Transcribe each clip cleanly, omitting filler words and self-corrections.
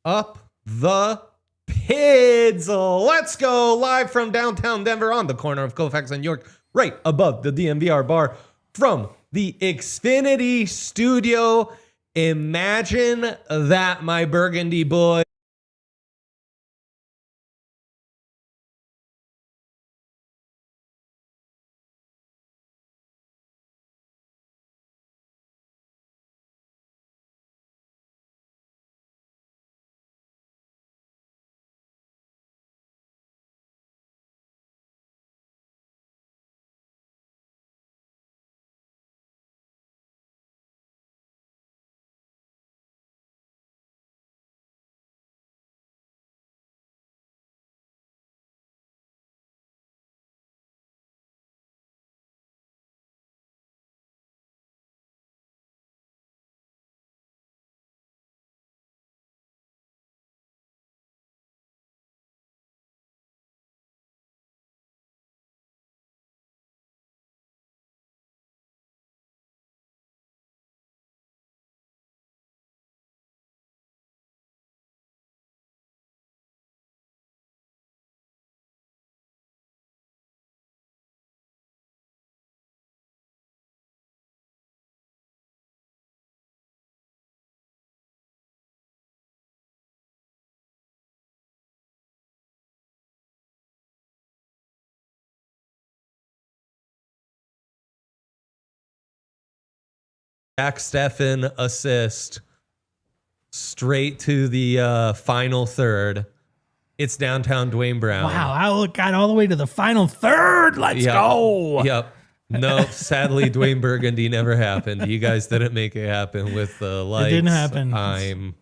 Up the Pids. Let's go live from downtown Denver on the corner of Colfax and York, right above the DNVR bar from the Xfinity studio. Imagine that, my Burgundy boy. Jack Steffen assist straight to the final third. It's downtown Dwayne Brown. Wow, I got all the way to the final third. Let's go. Yep. No, sadly, Dwayne Burgundy never happened. You guys didn't make it happen with the lights. It didn't happen. I'm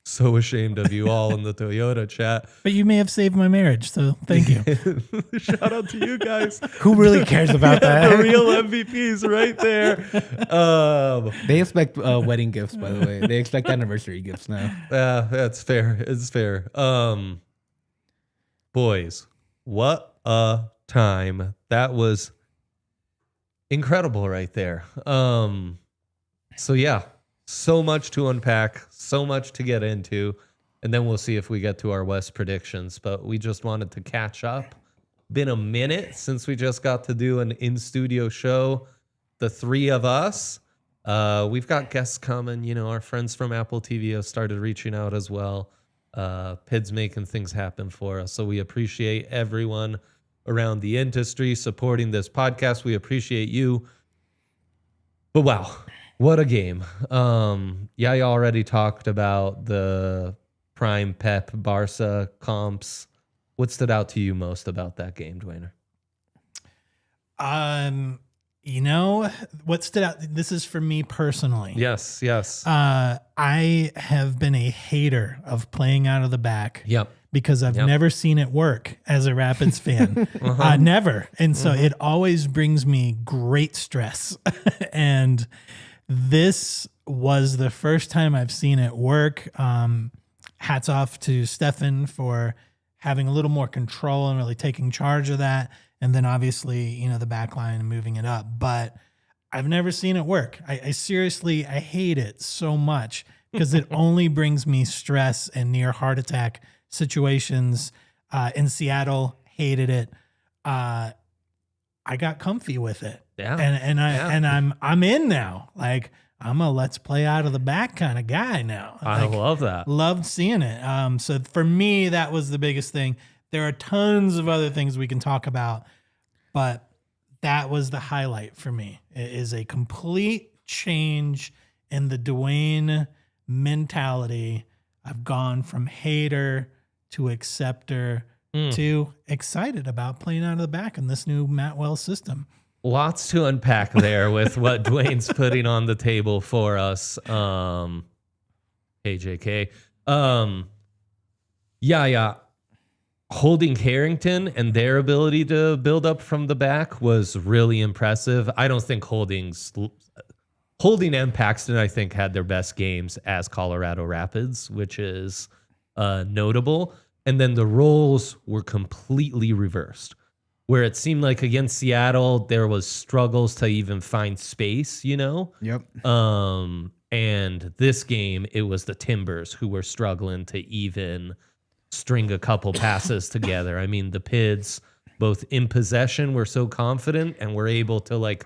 so ashamed of you all in the Toyota chat. But you may have saved my marriage, so thank you. Shout out to you guys. Who really cares about that? The real MVPs right there. They expect wedding gifts, by the way. They expect anniversary gifts now. That's fair. It's fair. Boys, what a time. That was incredible right there. So yeah, so much to unpack, so much to get into, and then we'll see if we get to our West predictions. But we just wanted to catch up. Been a minute since we just got to do an in-studio show, the three of us. We've got guests coming. You know, our friends from Apple TV have started reaching out as well. Pids making things happen for us. So we appreciate everyone around the industry supporting this podcast. We appreciate you. But wow, what a game. You already talked about the Prime Pep Barca comps. What stood out to you most about that game, Dwayne? You know, what stood out, this is for me personally. Yes. I have been a hater of playing out of the back. Yep. Because I've never seen it work as a Rapids fan. Never. And so it always brings me great stress. And this was the first time I've seen it work. Hats off to Steffen for having a little more control and really taking charge of that. And then obviously, you know, the back line and moving it up. But I've never seen it work. I seriously, I hate it so much because it only brings me stress and near heart attack situations. In Seattle, hated it. I got comfy with it. Yeah. And I'm in now. Like, I'm a let's play out of the back kind of guy now. I love that. Loved seeing it. So for me, that was the biggest thing. There are tons of other things we can talk about, but that was the highlight for me. It is a complete change in the Dwayne mentality. I've gone from hater to acceptor to excited about playing out of the back in this new Matt Wells system. lots to unpack there with what Dwayne's putting on the table for us. KJK. Yeah. Holding Herrington and their ability to build up from the back was really impressive. I don't think Holding and Paxton, I think, had their best games as Colorado Rapids, which is notable. And then the roles were completely reversed, where it seemed like against Seattle, there was struggles to even find space, you know? Yep. And this game, it was the Timbers who were struggling to even string a couple passes together. I mean, the Pids, both in possession, were so confident and were able to, like,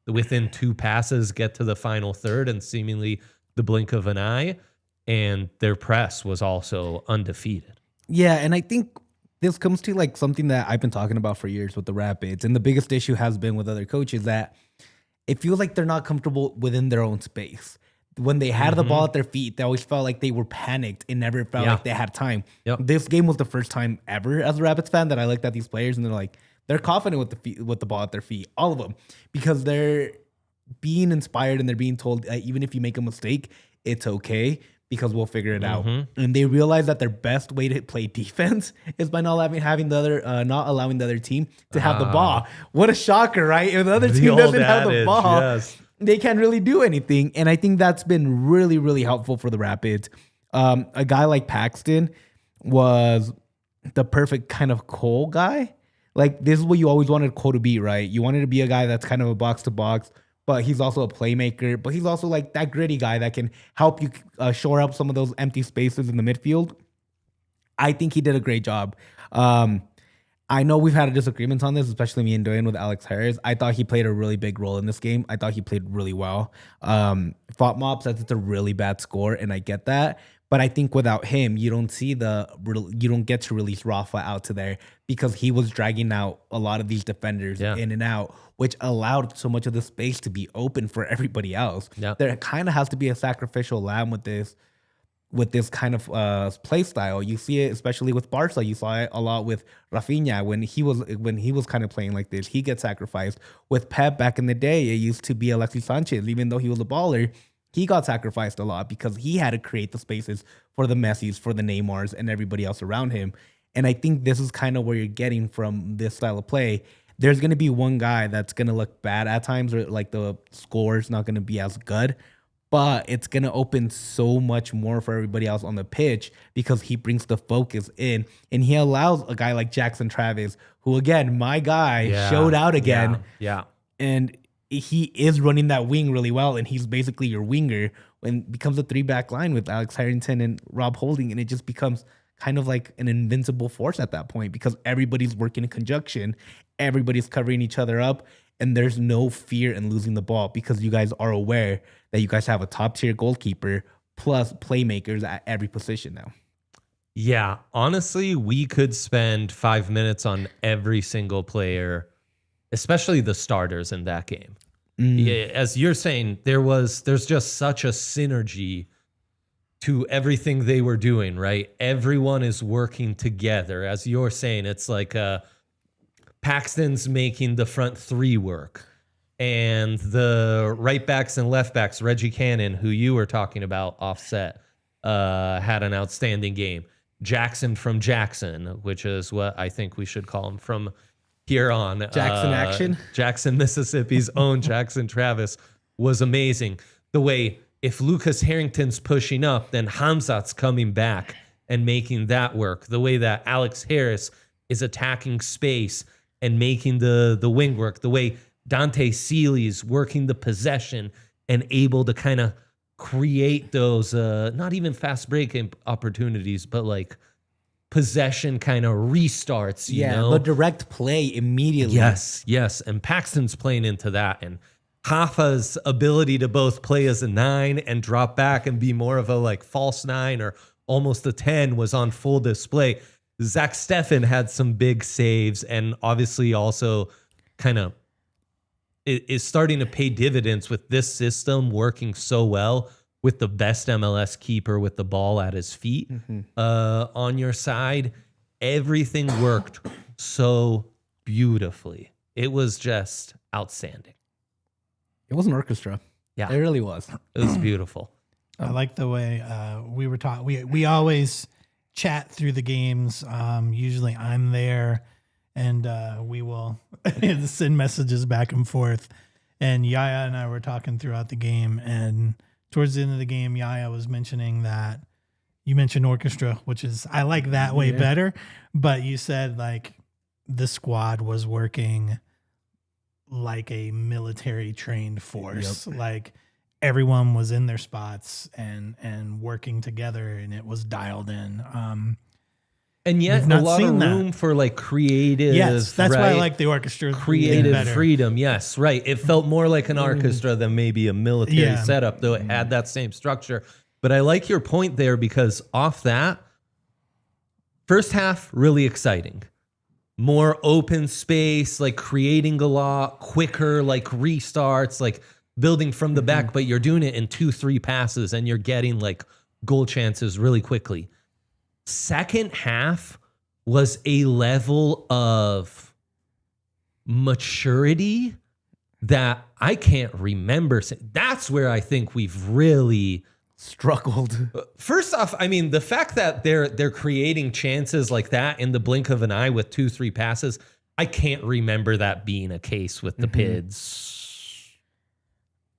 within 2 passes, get to the final third and seemingly the blink of an eye. And their press was also undefeated. Yeah, and I think this comes to like something that I've been talking about for years with the Rapids. And the biggest issue has been with other coaches that it feels like they're not comfortable within their own space. When they had the ball at their feet, they always felt like they were panicked and never felt like they had time. Yep. This game was the first time ever as a Rapids fan that I looked at these players and they're confident with the ball at their feet, all of them, because they're being inspired and they're being told even if you make a mistake, it's okay because we'll figure it out. And they realize that their best way to play defense is by not allowing the other team to have the ball. What a shocker, right? If the other team doesn't have the ball, they can't really do anything. And I think that's been really, really helpful for the Rapids. A guy like Paxton was the perfect kind of Cole guy. Like, this is what you always wanted Cole to be, right? You wanted to be a guy that's kind of a box-to-box, but he's also a playmaker. But he's also like that gritty guy that can help you shore up some of those empty spaces in the midfield. I think he did a great job. I know we've had a disagreement on this, especially me and Dwayne with Alex Harris. I thought he played a really big role in this game. I thought he played really well. FOTMOP says it's a really bad score, and I get that. But I think without him, you don't get to release Rafa out to there because he was dragging out a lot of these defenders in and out, which allowed so much of the space to be open for everybody else. Yeah. There kind of has to be a sacrificial lamb with this kind of play style. You see it especially with Barca. You saw it a lot with Rafinha when he was kind of playing like this. He gets sacrificed. With Pep back in the day, it used to be Alexis Sanchez. Even though he was a baller, he got sacrificed a lot because he had to create the spaces for the Messis, for the Neymars, and everybody else around him. And I think this is kind of where you're getting from this style of play. There's going to be one guy that's going to look bad at times, or like the score's not going to be as good, but it's going to open so much more for everybody else on the pitch because he brings the focus in, and he allows a guy like Jackson Travis, who, again, my guy, showed out again. Yeah. And he is running that wing really well, and he's basically your winger when it becomes a 3-back line with Alex Herrington and Rob Holding, and it just becomes kind of like an invincible force at that point because everybody's working in conjunction, everybody's covering each other up, and there's no fear in losing the ball because you guys are aware that you guys have a top-tier goalkeeper plus playmakers at every position now. Yeah, honestly, we could spend 5 minutes on every single player, especially the starters in that game. Yeah, as you're saying, there's just such a synergy to everything they were doing, right? Everyone is working together. As you're saying, it's like Paxton's making the front 3 work. And the right backs and left backs, Reggie Cannon, who you were talking about offset, had an outstanding game. Jackson from Jackson, which is what I think we should call him from here on. Jackson Action. Jackson, Mississippi's own Jackson Travis was amazing. The way if Lucas Harrington's pushing up, then Hamzat's coming back and making that work. The way that Alex Harris is attacking space and making the wing work. The way Dante Seeley's working the possession and able to kind of create those, not even fast break opportunities, but like possession kind of restarts, you know? The direct play immediately. Yes. And Paxton's playing into that. And Hafa's ability to both play as a 9 and drop back and be more of a like false 9 or almost a 10 was on full display. Zach Steffen had some big saves and obviously also kind of is starting to pay dividends with this system working so well with the best MLS keeper with the ball at his feet on your side. Everything worked so beautifully. It was just outstanding. It was an orchestra. Yeah. It really was. It was beautiful. I like the way we were taught. We always chat through the games. Usually I'm there, and we will send messages back and forth. And Yaya and I were talking throughout the game, and towards the end of the game, Yaya was mentioning that you mentioned orchestra, which is I like that way better. But you said like the squad was working like a military trained force. Yep. Like everyone was in their spots and working together, and it was dialed in. And yet We've a not lot of seen that. room for like creative. Yes, that's why I right? like the orchestra. Creative better. freedom. Yes, right. It felt more like an orchestra than maybe a military Yeah. setup, though it had that same structure. But I like your point there because off that, first half, really exciting. More open space, like creating a lot quicker, like restarts, like building from the back, but you're doing it in 2-3 passes and you're getting like goal chances really quickly. Second half was a level of maturity that I can't remember. That's where I think we've really Struggled. First off, I mean, the fact that they're creating chances like that in the blink of an eye with 2-3 passes, I can't remember that being a case with the Pids,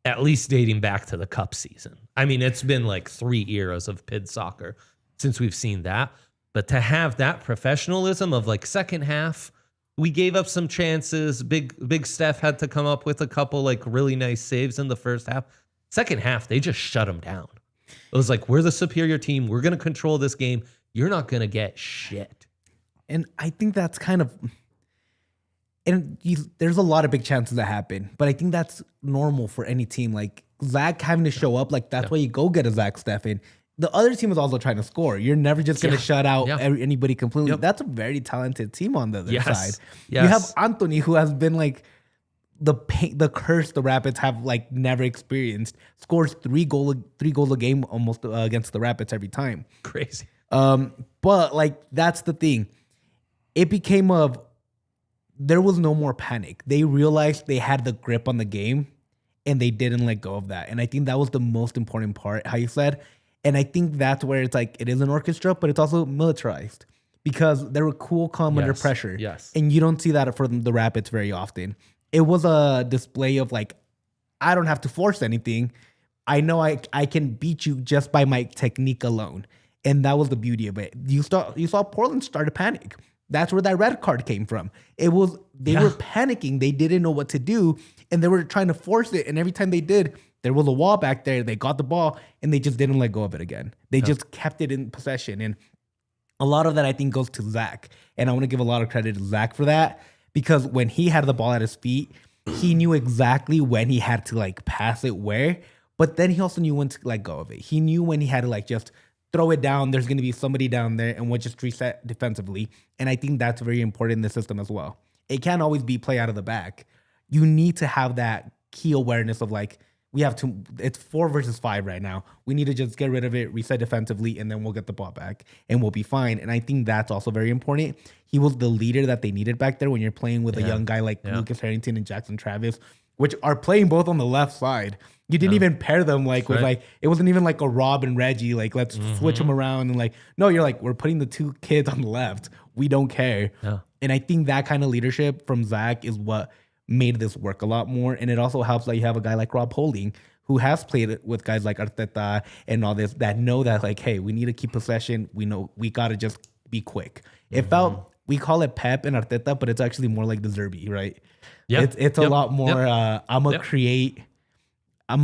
at least dating back to the Cup season. I mean, it's been like 3 eras of Pid soccer since we've seen that. But to have that professionalism of like second half, we gave up some chances. Big Steph had to come up with a couple like really nice saves in the first half. Second half, they just shut them down. It was like, we're the superior team. We're going to control this game. You're not going to get shit. And I think that's kind of, and there's a lot of big chances that happen, but I think that's normal for any team. Like Zach having to show up, like that's why you go get a Zach Steffen. The other team is also trying to score. You're never just going to shut out anybody completely. Yep. That's a very talented team on the other side. Yes. You have Anthony, who has been like the curse the Rapids have like never experienced. Scores 3 goals a game almost against the Rapids every time. Crazy. But like that's the thing. It became there was no more panic. They realized they had the grip on the game, and they didn't let go of that. And I think that was the most important part, how you said. And I think that's where it's like, it is an orchestra, but it's also militarized because they were cool, calm under pressure. Yes. And you don't see that for the Rapids very often. It was a display of like, I don't have to force anything. I know I can beat you just by my technique alone. And that was the beauty of it. You saw Portland start to panic. That's where that red card came from. They were panicking. They didn't know what to do, and they were trying to force it. And every time they did, there was a wall back there. They got the ball, and they just didn't let go of it again. They just kept it in possession. And a lot of that, I think, goes to Zach. And I want to give a lot of credit to Zach for that, because when he had the ball at his feet, he knew exactly when he had to like pass it where, but then he also knew when to let go of it. He knew when he had to like just throw it down. There's going to be somebody down there, and we'll just reset defensively. And I think that's very important in the system as well. It can't always be play out of the back. You need to have that key awareness of like, it's 4 versus 5 right now. We need to just get rid of it, reset defensively, and then we'll get the ball back and we'll be fine. And I think that's also very important. He was the leader that they needed back there when you're playing with a young guy like Lucas Herrington and Jackson Travis, which are playing both on the left side. You didn't even pair them like with like, it wasn't even like a Rob and Reggie, like let's switch them around and like, no, you're like, we're putting the 2 kids on the left. We don't care. Yeah. And I think that kind of leadership from Zach is what made this work a lot more. And it also helps that you have a guy like Rob Holding, who has played with guys like Arteta and all this, that know that like, hey, we need to keep possession. We know we got to just be quick. It felt, we call it Pep and Arteta, but it's actually more like the Zerbi, right? Yeah. It's a lot more, I'm going to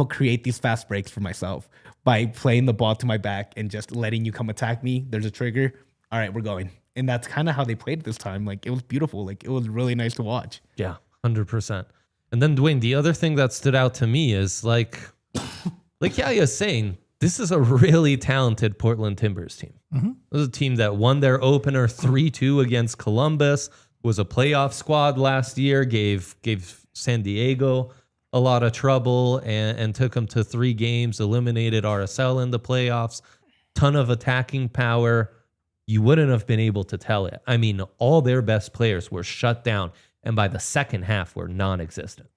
create these fast breaks for myself by playing the ball to my back and just letting you come attack me. There's a trigger. All right, we're going. And that's kind of how they played this time. Like, it was beautiful. Like, it was really nice to watch. Yeah, 100%. And then, Dwayne, the other thing that stood out to me is like Yaya's saying, this is a really talented Portland Timbers team. This is a team that won their opener 3-2 against Columbus, was a playoff squad last year, gave San Diego a lot of trouble and took them to 3 games, eliminated RSL in the playoffs, ton of attacking power. You wouldn't have been able to tell it. I mean, all their best players were shut down. and by the second half were non-existent.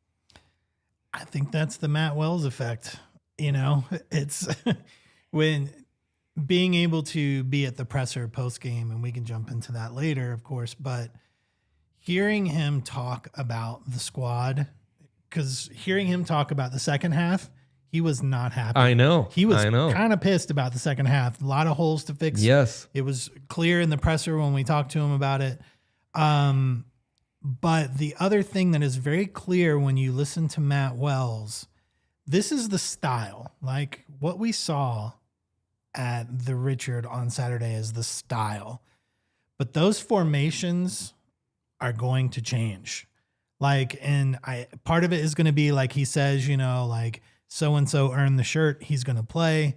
I think that's the Matt Wells effect. It's when being able to be at the presser post game, and we can jump into that later, of course, but hearing him talk about the squad, because hearing him talk about the second half, he was not happy. I know. He was kind of pissed about the second half. A lot of holes to fix. Yes. It was clear in the presser when we talked to him about it. But the other thing that is very clear when you listen to Matt Wells, this is the style. Like what we saw at the Richard on Saturday is the style. But those formations are going to change. Part of it is going to be like he says, like so-and-so earned the shirt, he's going to play.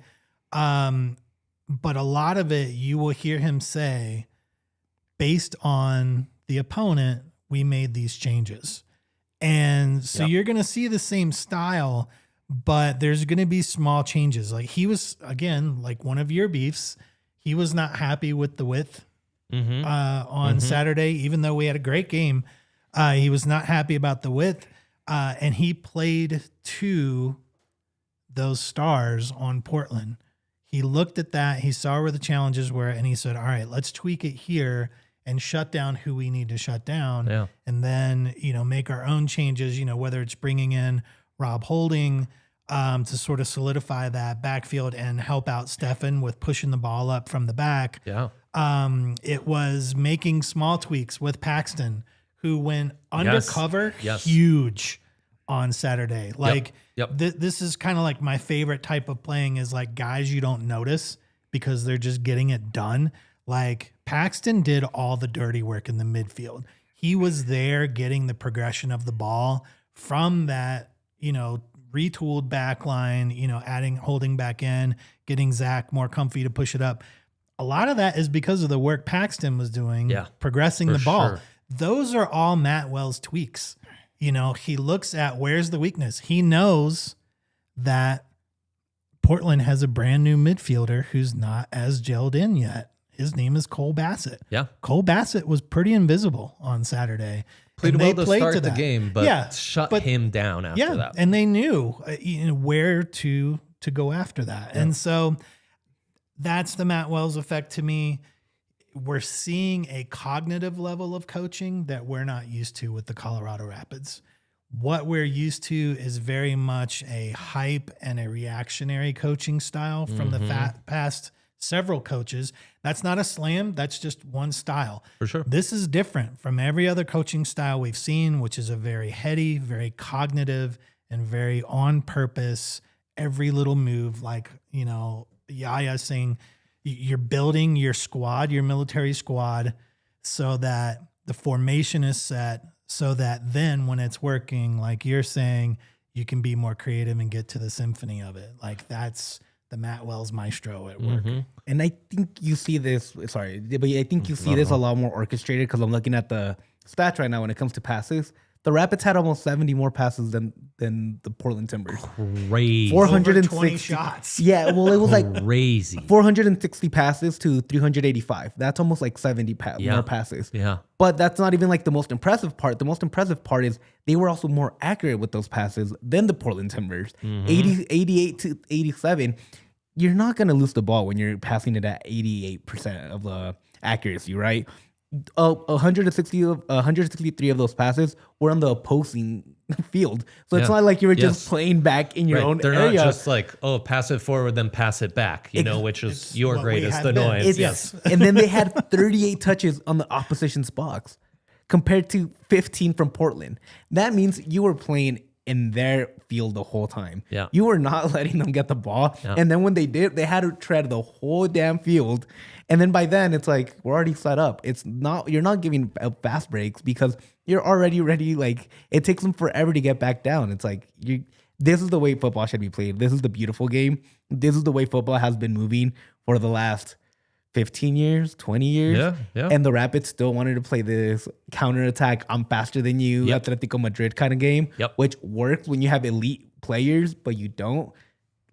But a lot of it, you will hear him say, based on the opponent, we made these changes. And so you're going to see the same style, but there's going to be small changes. Like he was, again, like one of your beefs, he was not happy with the width on Saturday, even though we had a great game. He was not happy about the width, and he played to those stars on Portland. He looked at that, he saw where the challenges were, and he said, all right, let's tweak it here and shut down who we need to shut down. Yeah. And then, make our own changes, whether it's bringing in Rob Holding to sort of solidify that backfield and help out Stefan with pushing the ball up from the back. Yeah. It was making small tweaks with Paxton, who went undercover Yes. huge on Saturday. Like Yep. this is kind of like my favorite type of playing is like guys you don't notice because they're just getting it done. Like Paxton did all the dirty work in the midfield. He was there getting the progression of the ball from that, retooled back line, adding Holding back in, getting Zach more comfy to push it up. A lot of that is because of the work Paxton was doing, progressing the ball. Sure. Those are all Matt Wells tweaks. He looks at where's the weakness. He knows that Portland has a brand new midfielder who's not as gelled in yet. His name is Cole Bassett. Yeah. Cole Bassett was pretty invisible on Saturday. Played well to start the game, but shut him down after that. And they knew where to go after that. Yeah. And so that's the Matt Wells effect to me. We're seeing a cognitive level of coaching that we're not used to with the Colorado Rapids. What we're used to is very much a hype and a reactionary coaching style from the past several coaches. That's not a slam. That's just one style. For sure. This is different from every other coaching style we've seen, which is a very heady, very cognitive, and very on purpose. Every little move, like, Yaya saying, you're building your squad, your military squad, so that the formation is set, so that then when it's working, like you're saying, you can be more creative and get to the symphony of it. Like that's the Matt Wells maestro at work. And I think you see this, but I think you see this a lot more orchestrated because I'm looking at the stats right now when it comes to passes. The Rapids had almost 70 more passes than the Portland Timbers. Crazy. 420 shots. Yeah, well, it was like crazy. 460 passes to 385. That's almost like 70 more passes. Yeah. But that's not even like the most impressive part. The most impressive part is they were also more accurate with those passes than the Portland Timbers. 88 to 87. You're not going to lose the ball when you're passing it at 88% of the accuracy, right? 163 of those passes were on the opposing field. So it's not like you were just playing back in your own They're area. not just like, pass it forward, then pass it back, which is your greatest annoyance. Yes. And then they had 38 touches on the opposition's box compared to 15 from Portland. That means you were playing in their field the whole time. Yeah. You were not letting them get the ball. Yeah. And then when they did, they had to tread the whole damn field. And then by then it's like, we're already set up. You're not giving fast breaks because you're already ready. Like it takes them forever to get back down. It's like, this is the way football should be played. This is the beautiful game. This is the way football has been moving for the last 15 years, 20 years. Yeah. And the Rapids still wanted to play this counterattack, I'm faster than you, Atletico Madrid kind of game, which works when you have elite players, but you don't.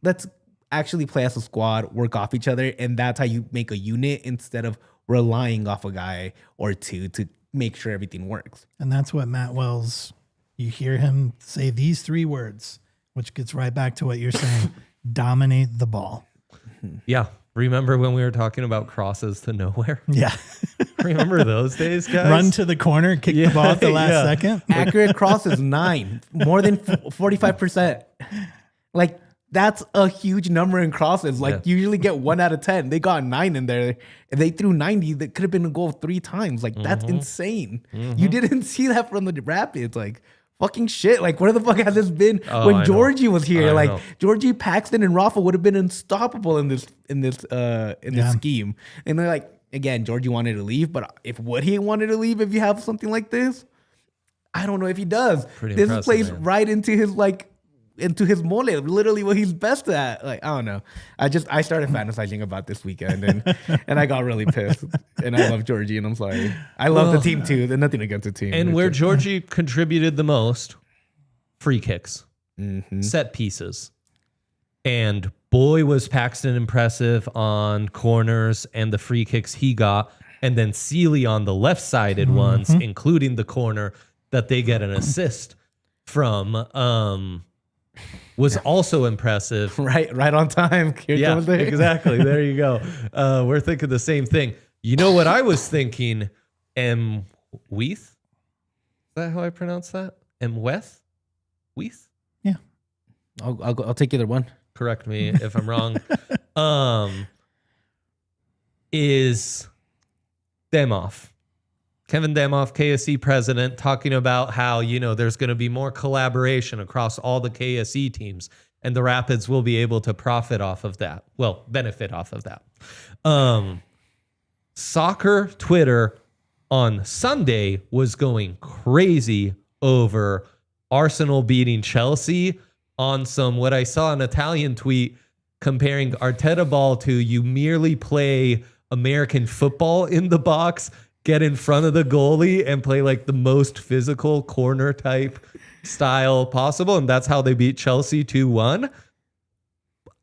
Let's actually play as a squad, work off each other, and that's how you make a unit instead of relying off a guy or two to make sure everything works. And that's what Matt Wells, you hear him say these 3 words, which gets right back to what you're saying. Dominate the ball. Yeah. Remember when we were talking about crosses to nowhere? Yeah. Remember those days, guys? Run to the corner, kick the ball at the last second. Accurate crosses 9, more than 45%. Like that's a huge number in crosses. Like you usually get 1 out of 10. They got 9 in there. If they threw 90, that could have been a goal 3 times. Like that's insane. You didn't see that from the Rapids. Like fucking shit. Like where the fuck has this been when Georgie was here? Like Georgie, Paxton, and Rafa would have been unstoppable in this scheme. And they're like, again, Georgie wanted to leave, but would he wanted to leave if you have something like this? I don't know if he does. This plays right into his into his mole, literally what he's best at. Like, I don't know. I started fantasizing about this weekend and I got really pissed. And I love Georgie and I'm sorry. I love the team too. There's nothing against the team. And where Georgie contributed the most, free kicks, set pieces. And boy, was Paxton impressive on corners and the free kicks he got. And then Sealy on the left-sided ones, including the corner that they get an assist from, was also impressive. Right on time. Yeah, exactly. There you go. We're thinking the same thing. You know what I was thinking? Weath? Is that how I pronounce that? Weath? Yeah. I'll take either one. Correct me if I'm wrong. Is Demoff. Kevin Demoff, KSE president, talking about how, there's going to be more collaboration across all the KSE teams and the Rapids will be able to profit off of that. Well, benefit off of that. Soccer Twitter on Sunday was going crazy over Arsenal beating Chelsea on what I saw an Italian tweet comparing Arteta ball to you merely play American football in the box, get in front of the goalie and play like the most physical corner type style possible. And that's how they beat Chelsea 2-1.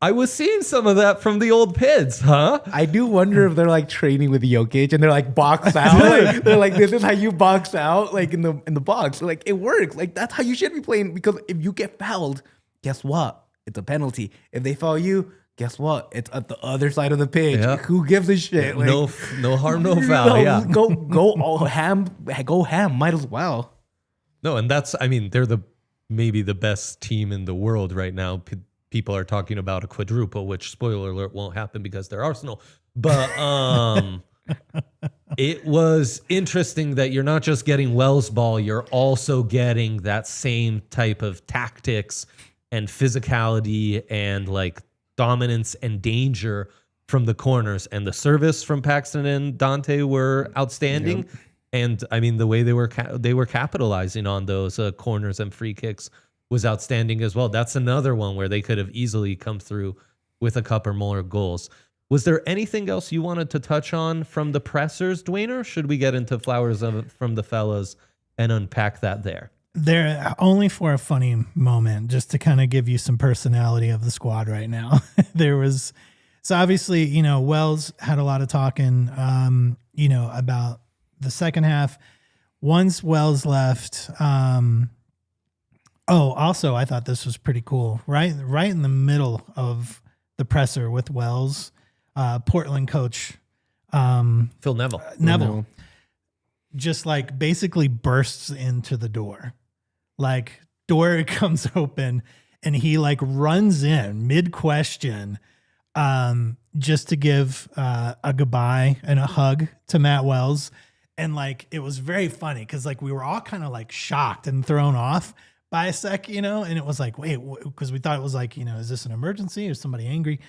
I was seeing some of that from the old Pids, huh? I do wonder if they're like training with Jokic and they're like box out. They're like, this is how you box out, like in the box. Like it works. Like that's how you should be playing, because if you get fouled, guess what? It's a penalty. If they foul you, guess what? It's at the other side of the pitch. Yeah. Who gives a shit? Like, no harm, no foul. Yeah, go all ham. Go ham. Might as well. No, and they're maybe the best team in the world right now. People are talking about a quadruple, which, spoiler alert, won't happen because they're Arsenal. But it was interesting that you're not just getting Wells ball, you're also getting that same type of tactics and physicality and like dominance and danger from the corners. And the service from Paxton and Dante were outstanding. Yep. And the way they were capitalizing on those corners and free kicks was outstanding as well. That's another one where they could have easily come through with a couple more goals. Was there anything else you wanted to touch on from the pressers, Dwayne, or should we get into flowers from the fellas and unpack that there? They're only for a funny moment, just to kind of give you some personality of the squad right now. So obviously, Wells had a lot of talking, about the second half. Once Wells left, also, I thought this was pretty cool. Right in the middle of the presser with Wells, Portland coach Phil Neville. Neville just like basically bursts into the door. Like door comes open and he like runs in mid-question just to give a goodbye and a hug to Matt Wells. And like it was very funny because like we were all kind of like shocked and thrown off by a sec, and it was like, wait, because we thought it was like, is this an emergency? Is somebody angry?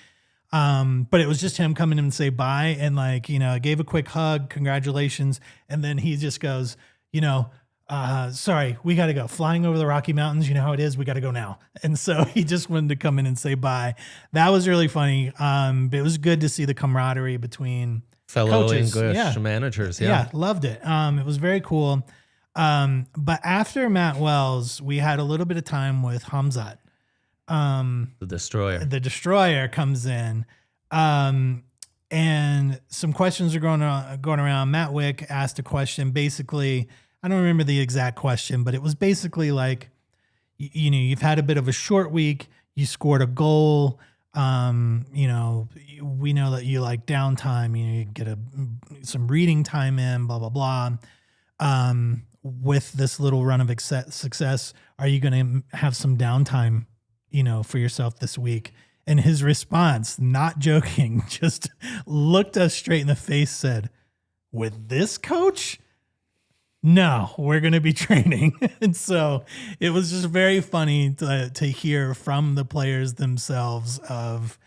But it was just him coming in and say bye and like, gave a quick hug, congratulations. And then he just goes, sorry, we got to go flying over the Rocky Mountains. You know how it is. We got to go now. And so he just wanted to come in and say bye. That was really funny. But it was good to see the camaraderie between fellow coaches. English managers. Yeah. Loved it. It was very cool. But after Matt Wells, we had a little bit of time with Hamzat. The Destroyer. The Destroyer comes in. And and some questions are going around. Matt Wick asked a question. Basically, I don't remember the exact question, but it was basically like, you've had a bit of a short week. You scored a goal. We know that you like downtime. You get some reading time in. Blah blah blah. With this little run of success, are you going to have some downtime, for yourself this week? And his response, not joking, just looked us straight in the face, said, "With this coach? No, we're going to be training." And so it was just very funny to hear from the players themselves of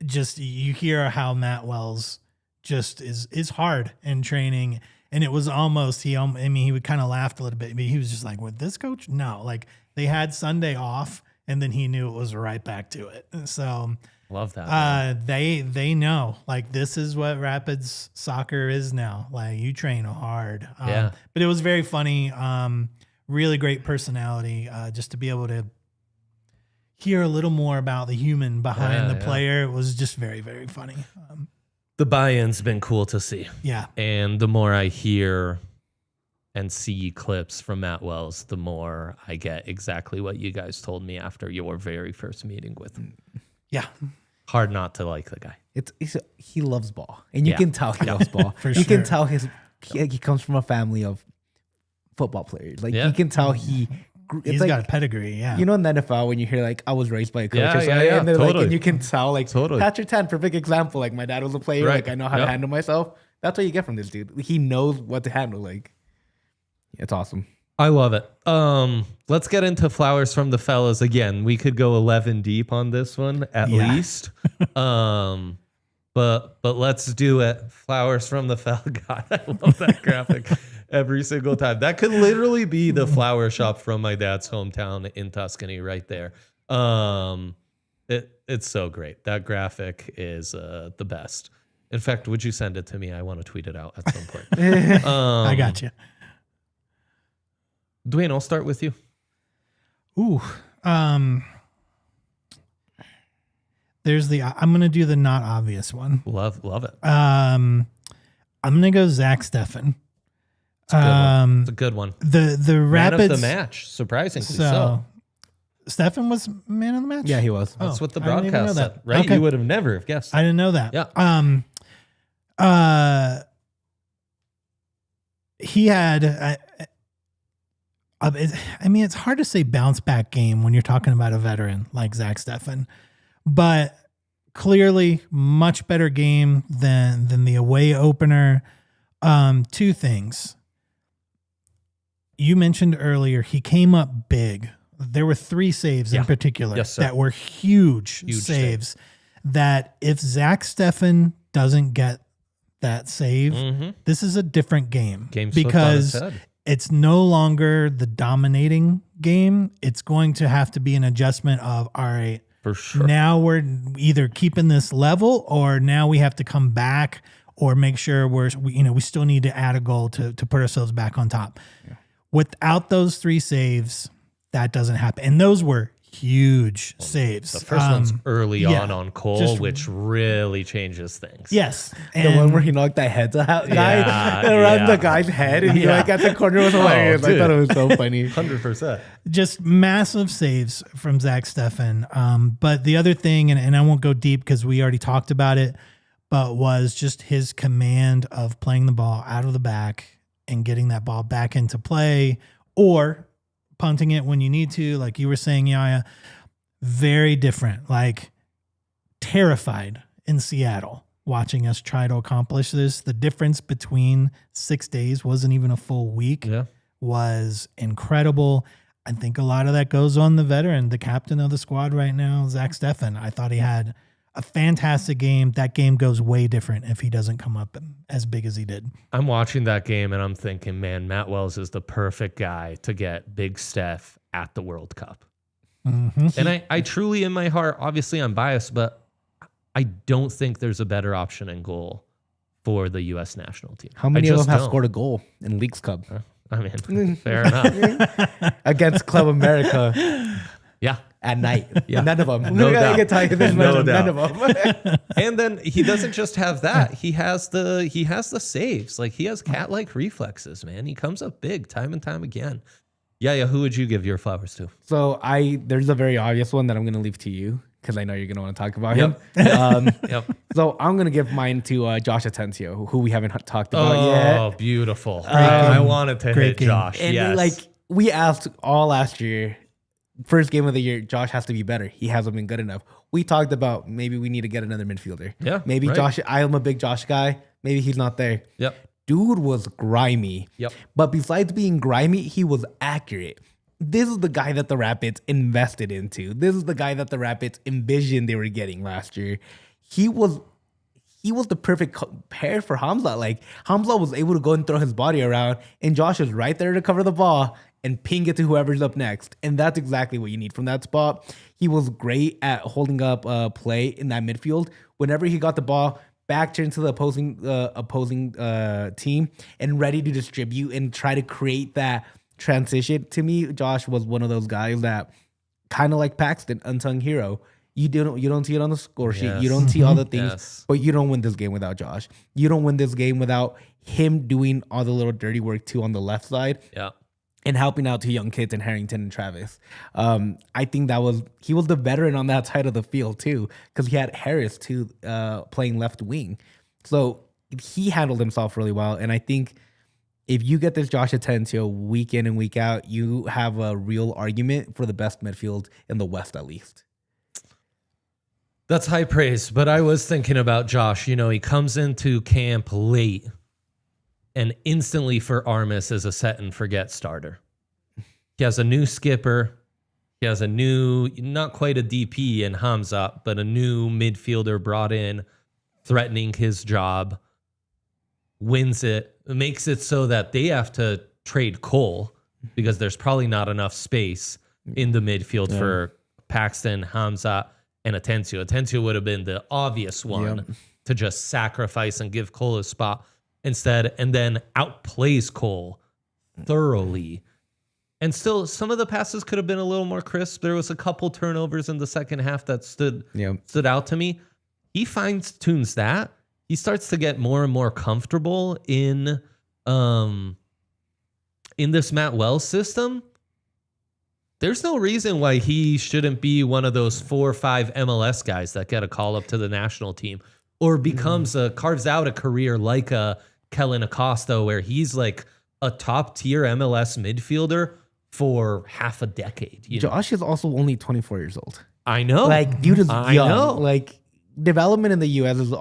just, you hear how Matt Wells just is hard in training. And it was almost, he would kind of laughed a little bit, but he was just like, "With this coach? No." Like, they had Sunday off and then he knew it was right back to it. So love that. They know, like, this is what Rapids soccer is now. Like, you train hard. Yeah. But it was very funny. Really great personality. Just to be able to hear a little more about the human behind the player. It was just very, very funny. The buy-in's been cool to see. Yeah. And the more I hear and see clips from Matt Wells, the more I get exactly what you guys told me after your very first meeting with him. Yeah. Hard not to like the guy. He loves ball, and you can tell he loves ball. You can tell he comes from a family of football players. Like, you can tell he's like, got a pedigree. Yeah. In the NFL, when you hear like, I was raised by a coach, Yeah, or something, yeah, and they're totally. like, and you can tell, like, Totally. Patrick Tan, perfect example. Like, my dad was a player. Right. Like, I know how to handle myself. That's what you get from this dude. He knows what to handle. Like, it's awesome. I love it. Let's get into flowers from the fellas again. We could go 11 deep on this one at least. But let's do it. Flowers from the fella. God, I love that graphic every single time. That could literally be the flower shop from my dad's hometown in Tuscany right there. It's so great. That graphic is the best. In fact, would you send it to me? I want to tweet it out at some point. I got you. Dwayne, I'll start with you. Ooh. There's I'm going to do the not obvious one. Love it. I'm going to go Zach Steffen. It's a good one. It's a good one. The Rapids. Man of the match, surprisingly so. Steffen was man of the match? Yeah, he was. That's what the I didn't even know broadcast that. said, right? Okay. You would have never have guessed. I didn't know that. Yeah. He had, it's hard to say bounce back game when you're talking about a veteran like Zach Steffen, but clearly much better game than the away opener. Two things. You mentioned earlier, he came up big. There were 3 saves in particular that were huge saves. That if Zach Steffen doesn't get that save, this is a different game. Because it's no longer the dominating game. It's going to have to be an adjustment of, all right, for sure. Now we're either keeping this level, or now we have to come back, or make sure we still need to add a goal to put ourselves back on top. Yeah. Without those 3 saves, that doesn't happen. And those were huge saves. The first one's early on Cole, which really changes things. Yes. The one where he knocked that head guy around the guy's head, and he like at the corner was hilarious. I thought it was so funny. 100%. Just massive saves from Zach Steffen. But the other thing, and I won't go deep because we already talked about it, but was just his command of playing the ball out of the back and getting that ball back into play, or punting it when you need to, like you were saying, Yaya. Very different. Like, terrified in Seattle watching us try to accomplish this. The difference between 6 days, wasn't even a full week, was incredible. I think a lot of that goes on the veteran, the captain of the squad right now, Zach Steffen. I thought he had a fantastic game. That game goes way different if he doesn't come up as big as he did. I'm watching that game and I'm thinking, man, Matt Wells is the perfect guy to get Big Steph at the World Cup. And I truly, in my heart, obviously I'm biased, but I don't think there's a better option in goal for the U.S. national team. How many of them have scored a goal in Leagues Cup? I mean, fair enough. Against Club America. Yeah. at night. Yeah. None of them. No doubt. I can tell you this No much, doubt. none of them. And then he doesn't just have that. He has the saves. Like, he has cat-like reflexes, man. He comes up big time and time again. Yeah. Who would you give your flowers to? So there's a very obvious one that I'm gonna leave to you because I know you're gonna want to talk about Yep. him. Yep. So I'm gonna give mine to Josh Atencio, who we haven't talked about Oh, yet. beautiful. game. I wanted to Great hit game. Josh. And yes. like we asked all last year, first game of the year, Josh has to be better. He hasn't been good enough. We talked about maybe we need to get another midfielder. Yeah, Maybe right. Josh. I am a big Josh guy. Maybe he's not there. Yep. Dude was grimy. Yep. But besides being grimy, he was accurate. This is the guy that the Rapids invested into. This is the guy that the Rapids envisioned they were getting last year. He was the perfect pair for Hamzat. Like, Hamzat was able to go and throw his body around, and Josh is right there to cover the ball and ping it to whoever's up next. And that's exactly what you need from that spot. He was great at holding up play in that midfield. Whenever he got the ball, back turned to the opposing team and ready to distribute and try to create that transition. To me, Josh was one of those guys that kind of like Paxton, unsung hero. You don't see it on the score sheet. Yes. You don't see all the things, Yes. but you don't win this game without Josh. You don't win this game without him doing all the little dirty work too on the left side Yeah. and helping out two young kids in Herrington and Travis. I think he was the veteran on that side of the field too, because he had Harris too playing left wing. So he handled himself really well. And I think if you get this Josh Atencio week in and week out, you have a real argument for the best midfield in the West at least. That's high praise, but I was thinking about Josh. You know, he comes into camp late and instantly for Armis is a set and forget starter. He has a new skipper. He has a new, not quite a DP in Hamzat, but a new midfielder brought in, threatening his job. Wins it, makes it so that they have to trade Cole because there's probably not enough space in the midfield for Paxton, Hamzat, and Atencio. Atencio would have been the obvious one to just sacrifice and give Cole a spot instead, and then outplays Cole thoroughly. And still, some of the passes could have been a little more crisp. There was a couple turnovers in the second half that stood out to me. He fine-tunes that. He starts to get more and more comfortable in this Matt Wells system. There's no reason why he shouldn't be one of those 4 or 5 MLS guys that get a call up to the national team or becomes carves out a career like a Kellen Acosta, where he's like a top tier MLS midfielder for half a decade. Josh is also only 24 years old. I know. Like, dude is I young. know. Like, development in the US is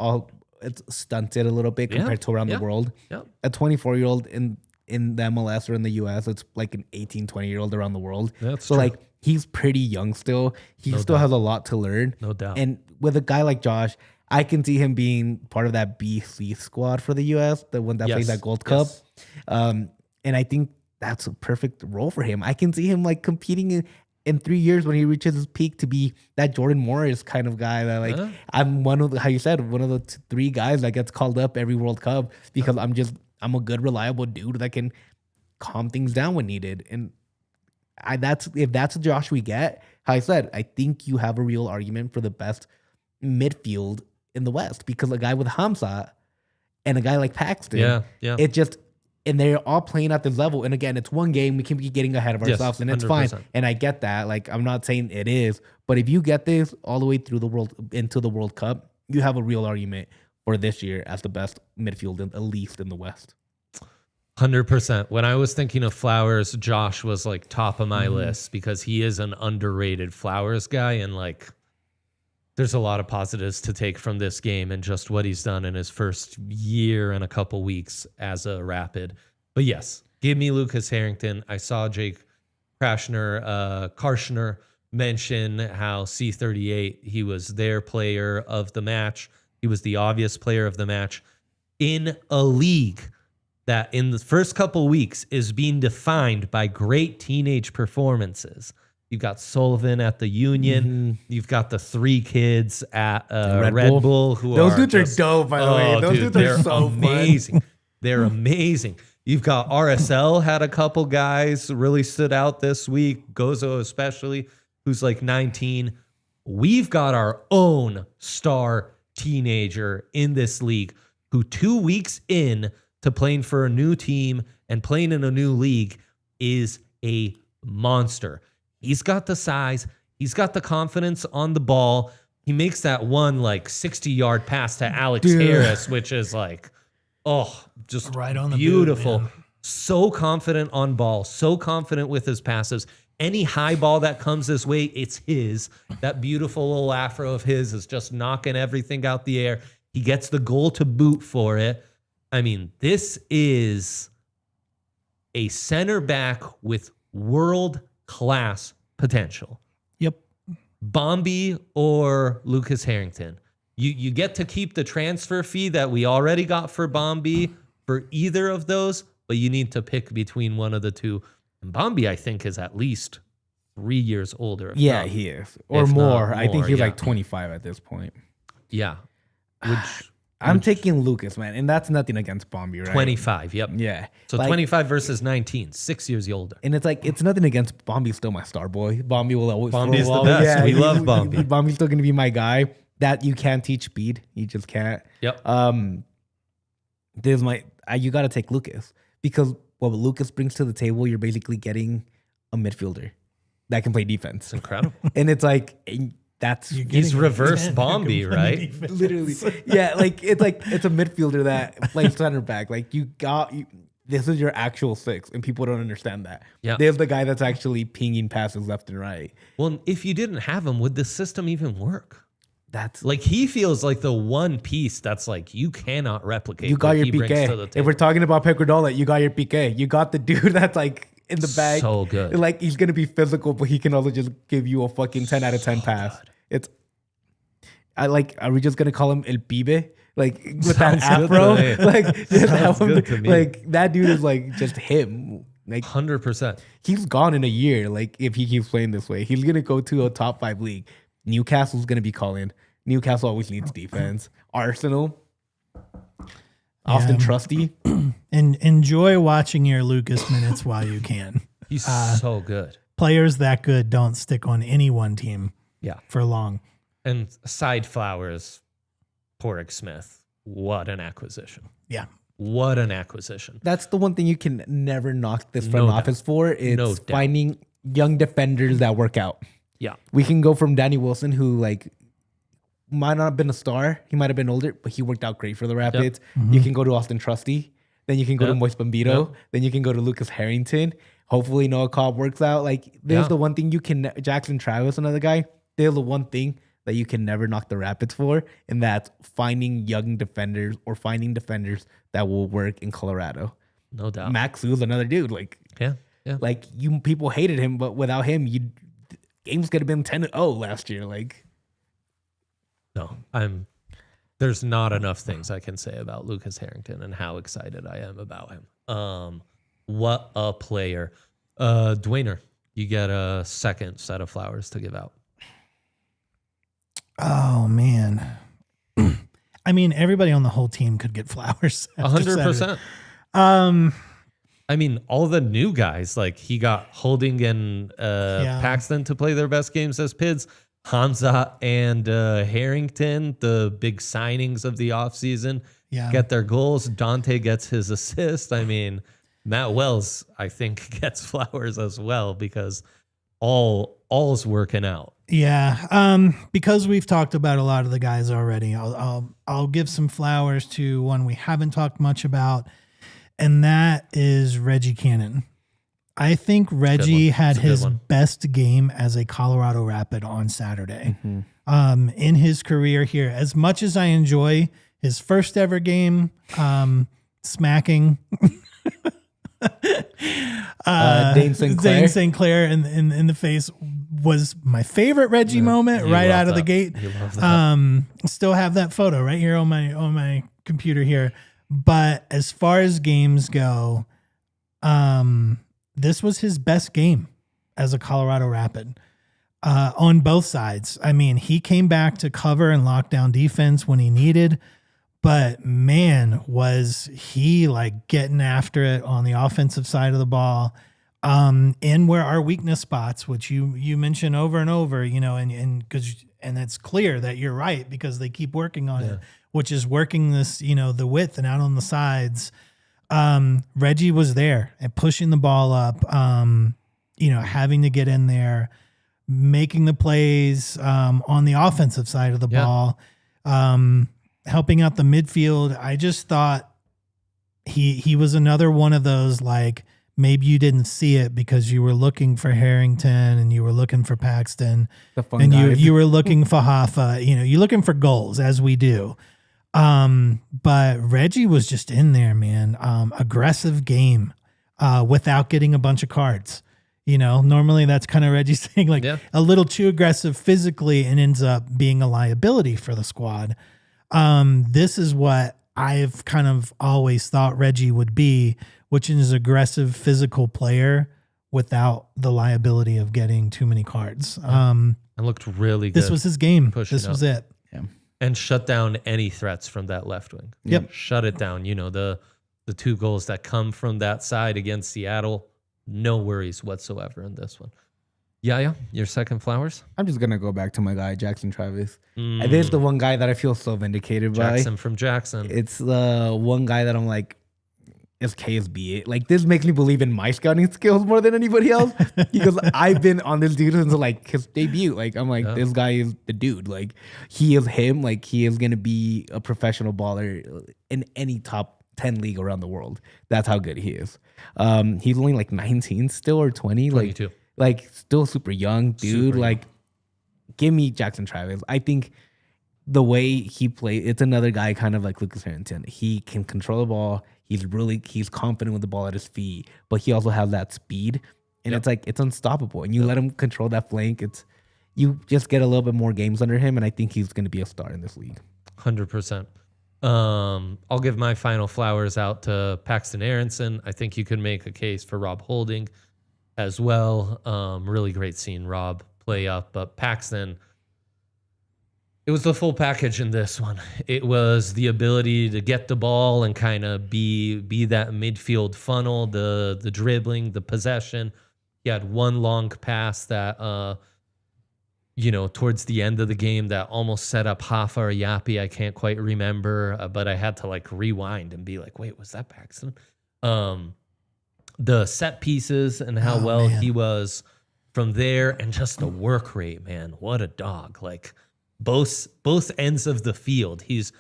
it's stunted a little bit compared to around the world. Yep. A 24-year-old in the MLS or in the US, it's like an 18, 20-year-old around the world. That's so true. like, he's pretty young still. He still has a lot to learn. No doubt. And with a guy like Josh, I can see him being part of that BC squad for the US, the one that plays that Gold Cup. And I think that's a perfect role for him. I can see him like competing in 3 years when he reaches his peak to be that Jordan Morris kind of guy that like I'm one of the, how you said, one of the 3 guys that gets called up every World Cup because I'm a good, reliable dude that can calm things down when needed. And if that's the Josh we get, how I said, I think you have a real argument for the best midfield in the West, because a guy with Hamzat and a guy like Paxton, it just, and they're all playing at this level. And again, it's one game. We can be getting ahead of ourselves, and it's 100%. Fine. And I get that. Like, I'm not saying it is, but if you get this all the way through into the World Cup, you have a real argument for this year as the best midfield, at least in the West. 100%. When I was thinking of Flowers, Josh was like top of my list because he is an underrated Flowers guy. And like, there's a lot of positives to take from this game and just what he's done in his first year and a couple weeks as a Rapid. But yes, give me Lucas Herrington. I saw Jake Karshner mention how C38, he was their player of the match. He was the obvious player of the match in a league that in the first couple weeks is being defined by great teenage performances. You've got Sullivan at the Union. You've got the 3 kids at Red Bull who those are dudes are dope, by the way. Those dudes are so amazing. Fun. They're amazing. You've got RSL had a couple guys really stood out this week. Gozo especially. who's like 19. We've got our own star teenager in this league who 2 weeks in to playing for a new team and playing in a new league is a monster. He's got the size. He's got the confidence on the ball. He makes that one like 60-yard pass to Alex Harris, which is like, just right on the beautiful. boot, so confident on ball, so confident with his passes. Any high ball that comes his way, it's his. That beautiful little afro of his is just knocking everything out the air. He gets the goal to boot for it. I mean, this is a center back with world-class potential. Yep. Bombi or Lucas Herrington. You get to keep the transfer fee that we already got for Bombi for either of those, but you need to pick between one of the two. And Bombi, I think, is at least 3 years older. Yeah, he is. Or more. I think he's like 25 at this point. Yeah. I'm taking Lucas, man. And that's nothing against Bombi, right? 25, yep. Yeah. So like, 25 versus 19, 6 years older. And it's like, it's nothing against Bombi's still my star boy. Bombi will always. Bombi's the best. Yeah, we love Bombi. Bombi's still going to be my guy. That you can't teach speed. You just can't. Yep. You got to take Lucas. Because what Lucas brings to the table, you're basically getting a midfielder that can play defense. It's incredible. And it's like, he's reverse Bombi, right? Literally. Yeah, it's a midfielder that plays center back. Like this is your actual six, and people don't understand that. Yeah. There's the guy that's actually pinging passes left and right. Well, if you didn't have him, would the system even work? That's like he feels like the one piece that's like you cannot replicate. You got your PK. If we're talking about Pecordola, you got your PK. You got the dude that's like in the bag. So good. Like he's gonna be physical, but he can also just give you a fucking 10 out of 10 pass. Good. Are we just gonna call him El Pibe? Like with that afro? Like that dude is like just him. Like 100%. He's gone in a year. Like if he keeps playing this way, he's gonna go to a top 5 league. Newcastle's gonna be calling. Newcastle always needs defense. Arsenal, Austin Trusty. And enjoy watching your Lucas minutes while you can. He's so good. Players that good don't stick on any one team for long. And side flowers, Porrick Smith. What an acquisition. Yeah. What an acquisition. That's the one thing you can never knock this front office for. It's finding young defenders that work out. Yeah. We can go from Danny Wilson, who like might not have been a star. He might have been older, but he worked out great for the Rapids. Yep. Mm-hmm. You can go to Austin Trusty. Then you can go to Moise Bambito. Yep. Then you can go to Lucas Herrington. Hopefully Noah Cobb works out. Like there's the one thing you can, Jackson Travis, another guy, they're the one thing that you can never knock the Rapids for. And that's finding young defenders or finding defenders that will work in Colorado. No doubt. Max Su's another dude. Like, like you people hated him, but without him, games could have been 10-0 last year. Like, no, there's not enough things I can say about Lucas Herrington and how excited I am about him. What a player. Dwayner, you get a second set of flowers to give out. Oh, man. I mean, everybody on the whole team could get flowers. 100%. I mean, all the new guys, like he got Holding and Paxton to play their best games as PIDs. Hamzat and Herrington, the big signings of the offseason, get their goals. Dante gets his assist. I mean, Matt Wells, I think, gets flowers as well because all's working out. Yeah. Because we've talked about a lot of the guys already, I'll give some flowers to one we haven't talked much about, and that is Reggie Cannon. I think Reggie had his best game as a Colorado Rapid on Saturday. Mm-hmm. In his career here, as much as I enjoy his first ever game, smacking Dane Sinclair in the face was my favorite Reggie moment right out of the gate. Still have that photo right here on my computer here. But as far as games go, this was his best game as a Colorado Rapid on both sides. I mean, he came back to cover and lock down defense when he needed, but man, was he like getting after it on the offensive side of the ball. in where our weakness spots, which you mention over and over, and it's clear that you're right because they keep working on it, which is working this, the width and out on the sides. Reggie was there and pushing the ball up, having to get in there, making the plays on the offensive side of the ball, helping out the midfield. I just thought he was another one of those, like, maybe you didn't see it because you were looking for Herrington and you were looking for Paxton and you were looking for Hoffa, you're looking for goals as we do. But Reggie was just in there, man. Aggressive game, without getting a bunch of cards. Normally that's kind of Reggie's thing, like a little too aggressive physically and ends up being a liability for the squad. This is what I've kind of always thought Reggie would be, which is an aggressive physical player without the liability of getting too many cards. And looked really good. This was his game. This was it. Yeah. And shut down any threats from that left wing. Yep. Shut it down. The 2 goals that come from that side against Seattle, no worries whatsoever in this one. Yeah. Your second flowers? I'm just going to go back to my guy, Jackson Travis. And there's the one guy that I feel so vindicated by. Jackson from Jackson. It's the one guy that I'm like, it's KSB. Like, this makes me believe in my scouting skills more than anybody else because I've been on this dude since like his debut. Like, I'm like, this guy is the dude. Like, he is him. Like, he is going to be a professional baller in any top 10 league around the world. That's how good he is. He's only like 19 still or 20. 22. Like still super young, dude. Super like, give me Jackson Travis. I think the way he plays, it's another guy kind of like Lucas Herrington. He can control the ball. He's confident with the ball at his feet, but he also has that speed, and it's unstoppable. And you let him control that flank. You just get a little bit more games under him, and I think he's going to be a star in this league. 100%. I'll give my final flowers out to Paxton Aronson. I think you could make a case for Rob Holding as well. Really great seeing Rob play up, but Paxton, it was the full package in this one. It was the ability to get the ball and kind of be that midfield funnel, the dribbling, the possession. He had one long pass that, towards the end of the game that almost set up Hoffa or Yapi. I can't quite remember, but I had to like rewind and be like, wait, was that Paxton? The set pieces and how he was from there, and just the work rate, man. What a dog. Like, both ends of the field. He's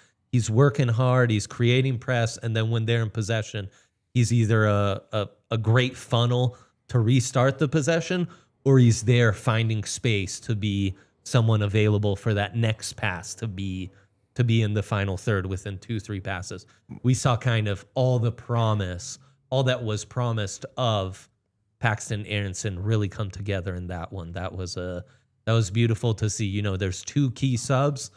working hard, he's creating press, and then when they're in possession, he's either a great funnel to restart the possession, or he's there finding space to be someone available for that next pass to be in the final third within 2-3 passes. We saw kind of all that was promised of Paxton Aronson really come together in that one. That was beautiful to see. There's 2 key subs,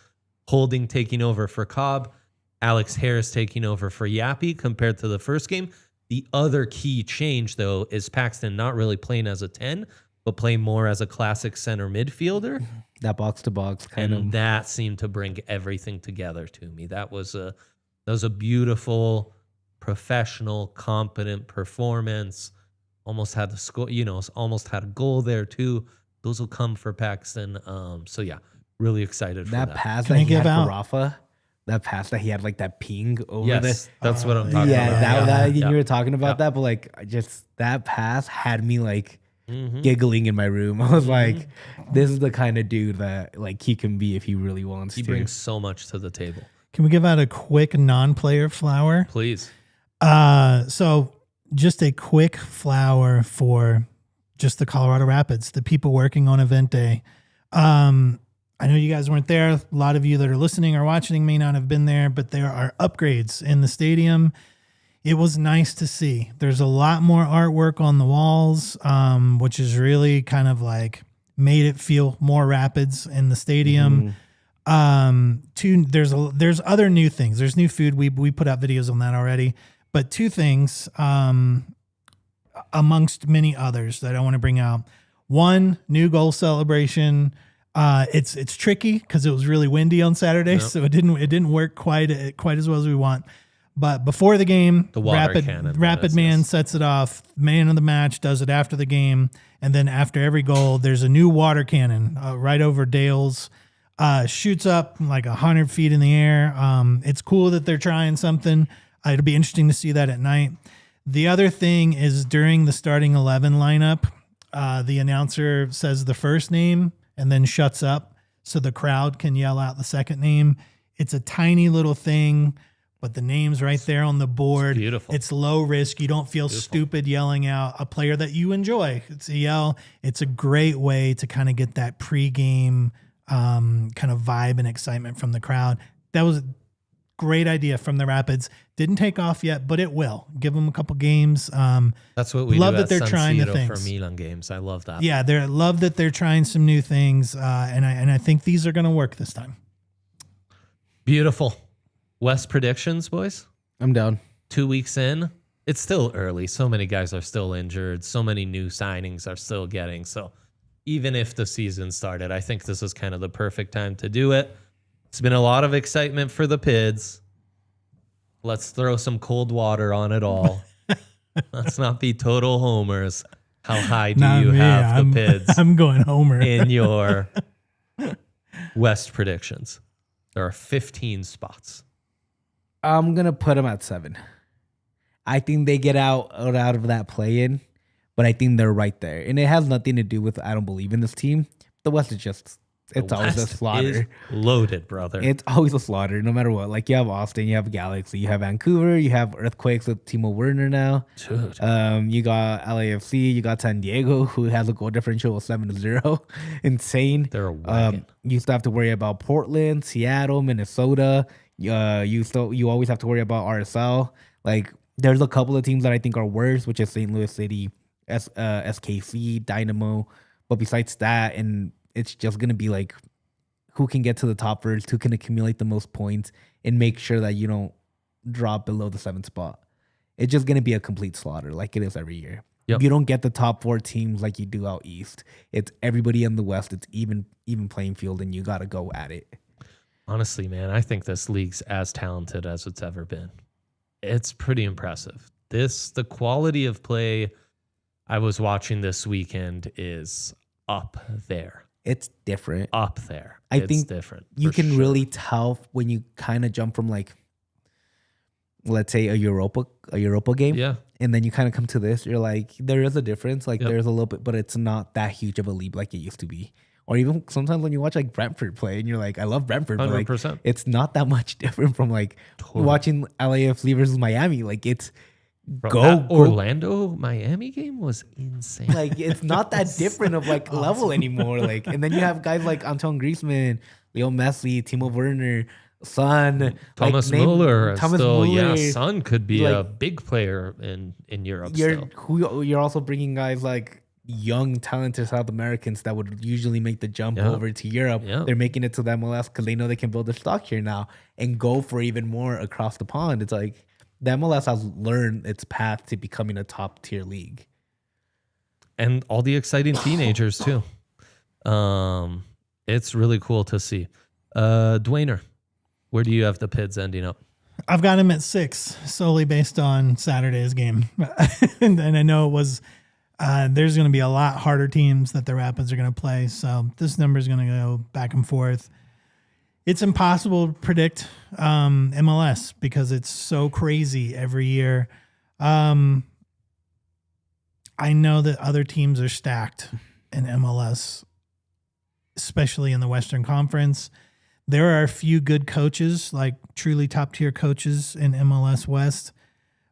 Holding taking over for Cobb, Alex Harris taking over for Yapi compared to the first game. The other key change, though, is Paxton not really playing as a 10, but playing more as a classic center midfielder. That box-to-box kind of. And that seemed to bring everything together to me. That was a beautiful, professional, competent performance. Almost had the score, almost had a goal there, too. Those will come for Paxton. So yeah, really excited for that. That pass that he had for Rafa, that pass that he had like that ping over that's what I'm talking about. That you were talking about that, but like just that pass had me like giggling in my room. I was like, this is the kind of dude that like he can be if he really wants to. He brings so much to the table. Can we give out a quick non-player flower? Please. So just a quick flower for just the Colorado Rapids, the people working on event day. I know you guys weren't there. A lot of you that are listening or watching may not have been there, but there are upgrades in the stadium. It was nice to see. There's a lot more artwork on the walls, which is really kind of like made it feel more Rapids in the stadium. There's other new things. There's new food. We put out videos on that already, but 2 things, amongst many others that I want to bring out. One, new goal celebration. It's tricky because it was really windy on Saturday, so it didn't work quite as well as we want. But before the game, The water cannon, Rapid that is, Man yes. sets it off. Man of the match does it after the game. And then after every goal, there's a new water cannon right over Dale's. Shoots up like 100 feet in the air. It's cool that they're trying something. It'll be interesting to see that at night. The other thing is during the starting 11 lineup, the announcer says the first name and then shuts up so the crowd can yell out the second name. It's a tiny little thing, but the name's right there on the board. It's beautiful. It's low risk. You don't feel stupid yelling out a player that you enjoy. It's a yell. It's a great way to kind of get that pregame kind of vibe and excitement from the crowd. That was a great idea from the Rapids. Didn't take off yet, but it will. Give them a couple games. That's what we love do that at they're trying the San Siro things. for Milan games. I love that. Yeah, they love that they're trying some new things, and I think these are going to work this time. Beautiful. West predictions, boys? I'm down. 2 weeks in. It's still early. So many guys are still injured. So many new signings are still getting. So even if the season started, I think this is kind of the perfect time to do it. It's been a lot of excitement for the Pids. Let's throw some cold water on it all. Let's not be total homers. How high do Not you me. have the Pids I'm going Homer. in your West predictions? There are 15 spots. I'm gonna put them at 7. I think they get out of that play-in, but I think they're right there, and it has nothing to do with I don't believe in this team. The West is just it's always a West is slaughter. loaded, brother. It's always a slaughter, no matter what. Like you have Austin, you have Galaxy, you have Vancouver, you have Earthquakes with Timo Werner now. Dude. You got LAFC, you got San Diego, who has a goal differential of 7-0. Insane. They're a wagon. You still have to worry about Portland, Seattle, Minnesota. You always have to worry about RSL. Like there's a couple of teams that I think are worse, which is St. Louis City, SKC, Dynamo. But besides that, and it's just gonna be like who can get to the top first, who can accumulate the most points, and make sure that you don't drop below the 7th spot. It's just gonna be a complete slaughter, like it is every year. Yep. You don't get the top 4 teams like you do out east. It's everybody in the West. It's even playing field, and you gotta go at it. Honestly, man, I think this league's as talented as it's ever been. It's pretty impressive. The quality of play I was watching this weekend is up there. It's different. Up there. I It's think different. You for can sure. really tell when you kind of jump from like, let's say a Europa game, Yeah. and then you kind of come to this. You're like, there is a difference. Like Yep. there's a little bit, but it's not that huge of a leap like it used to be. Or even sometimes when you watch like Brentford play, and you're like, I love Brentford, but like 100%. it's not that much different from like Totally. watching LAFC versus Miami. Like it's Bro, that Orlando Miami game was insane. like it's not that different of like level anymore. Like, and then you have guys like Antoine Griezmann, Leo Messi, Timo Werner, Son, Thomas like, Muller is Thomas still, Muller. yeah, Son could be a Like, big player in Europe still. You're also bringing guys like young, talented South Americans that would usually make the jump Yeah. over to Europe. Yeah. They're making it to the MLS because they know they can build their stock here now and go for even more across the pond. It's like the MLS has learned its path to becoming a top tier league. And all the exciting teenagers too. It's really cool to see. Dwayner, where do you have the Pids ending up? I've got him at 6 solely based on Saturday's game. and I know it was, there's going to be a lot harder teams that the Rapids are going to play. So this number is going to go back and forth. It's impossible to predict MLS because it's so crazy every year. I know that other teams are stacked in MLS, especially in the Western Conference. There are a few good coaches, like truly top tier coaches in MLS West,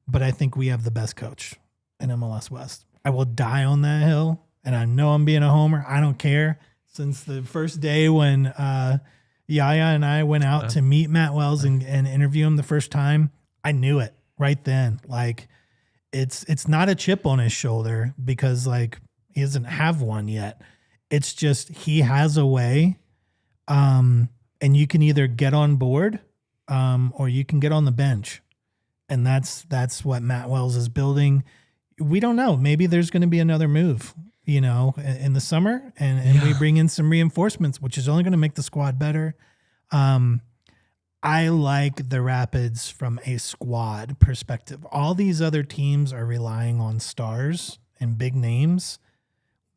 but I think we have the best coach in MLS West. I will die on that hill, and I know I'm being a homer. I don't care. Since the first day when Yaya and I went out to meet Matt Wells and interview him the first time, I knew it right then. Like it's not a chip on his shoulder because like he doesn't have one yet. It's just he has a way. And you can either get on board or you can get on the bench. And that's what Matt Wells is building. We don't know. Maybe there's going to be another move, you know, in the summer and we bring in some reinforcements, which is only going to make the squad better. I I like the Rapids from a squad perspective. All these other teams are relying on stars and big names.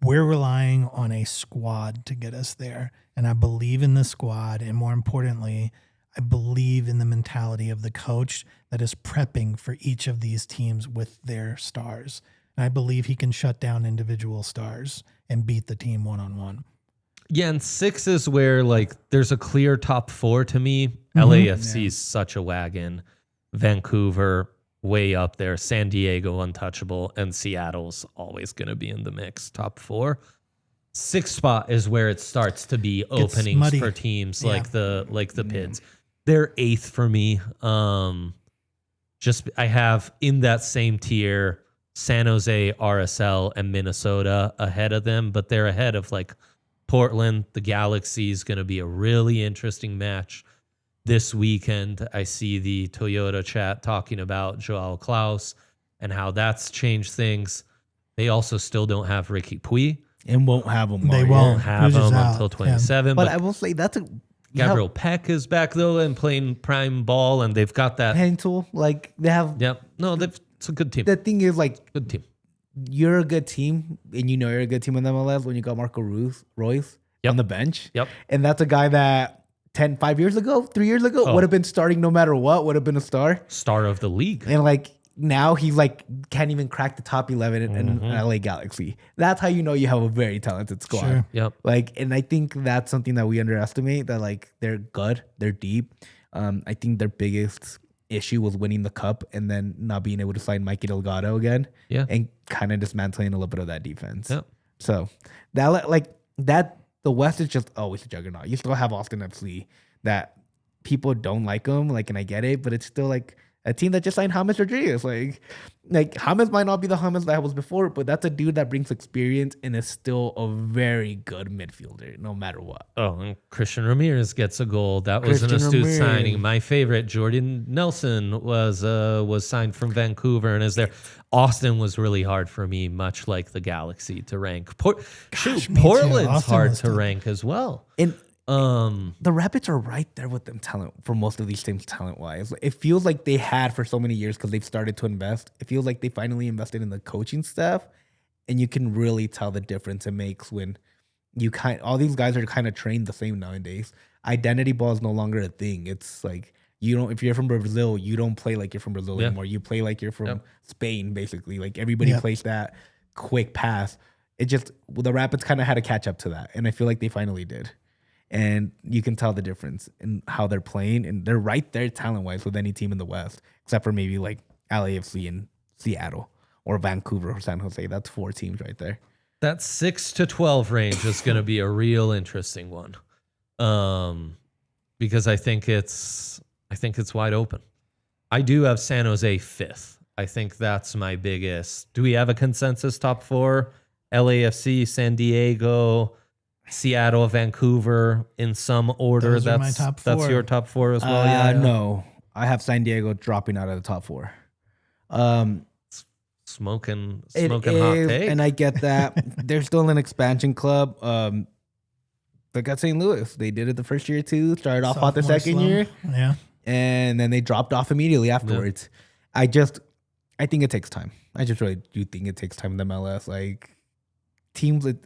We're relying on a squad to get us there. And I believe in the squad. And more importantly, I believe in the mentality of the coach that is prepping for each of these teams with their stars. And I believe he can shut down individual stars and beat the team one-on-one. Yeah, and 6 is where like there's a clear top 4 to me. LAFC is such a wagon. Vancouver way up there. San Diego untouchable, and Seattle's always going to be in the mix. Top 4. 6th spot is where it starts to be openings muddy. for teams like the Pids. They're 8th for me. I have in that same tier San Jose, RSL, and Minnesota ahead of them, but they're ahead of like Portland. The Galaxy is going to be a really interesting match this weekend. I see the Toyota chat talking about Joao Klaus and how that's changed things. They also still don't have Ricky Puig. And won't have him. They Won't won't have Who's him out? until 27. But I will say that's a Gabriel Peck is back though and playing prime ball, and they've got that. hand tool. Like they have. Yep. No, it's a good team. The thing is, like, Good team. you're a good team, and you know you're a good team in the MLS when you got Marco Royce Yep. on the bench. Yep. And that's a guy that 3 years ago, would have been starting no matter what, would have been a star. Star of the league. And like now he's like can't even crack the top 11 in LA Galaxy. That's how you know you have a very talented squad. Sure. Yep. Like, and I think that's something that we underestimate, that like they're good, they're deep. I think their biggest issue was winning the cup and then not being able to sign Mikey Delgado again. Yeah. And kind of dismantling a little bit of that defense. Yep. So that like that, the West is just always a juggernaut. You still have Austin FC that people don't like them, like, and I get it, but it's still like a team that just signed James Rodriguez. Like James might not be the James that was before, but that's a dude that brings experience and is still a very good midfielder, no matter what. Oh, and Christian Ramirez gets a goal. That was an Christian astute Ramirez. signing. My favorite, Jordan Nelson, was signed from Vancouver and is there. Austin was really hard for me, much like the Galaxy, to rank. me too. Portland's Austin hard was to tough. rank as well. And the Rapids are right there with them talent for most of these teams talent-wise. It feels like they had for so many years because they've started to invest. It feels like they finally invested in the coaching staff, and you can really tell the difference it makes when all these guys are kind of trained the same nowadays. Identity ball is no longer a thing. It's like if you're from Brazil, you don't play like you're from Brazil anymore. You play like you're from Spain, basically. Like everybody plays that quick pass. The Rapids kind of had to catch up to that, and I feel like they finally did. And you can tell the difference in how they're playing. And they're right there talent-wise with any team in the West, except for maybe like LAFC and Seattle or Vancouver or San Jose. That's 4 teams right there. That 6 to 12 range is going to be a real interesting one, because I think it's wide open. I do have San Jose 5th. I think that's my biggest. Do we have a consensus top 4? LAFC, San Diego, Seattle, Vancouver, in some order. Those are my top 4. That's your top 4 as well. No, I have San Diego dropping out of the top 4. Smoking It hot is, take. and I get that. They're still an expansion club. Look at St. Louis. They did it the first year too. Started off hot the Sophomore second slump. year, Yeah. and then they dropped off immediately afterwards. I think it takes time. I just really do think it takes time in the MLS. Like teams that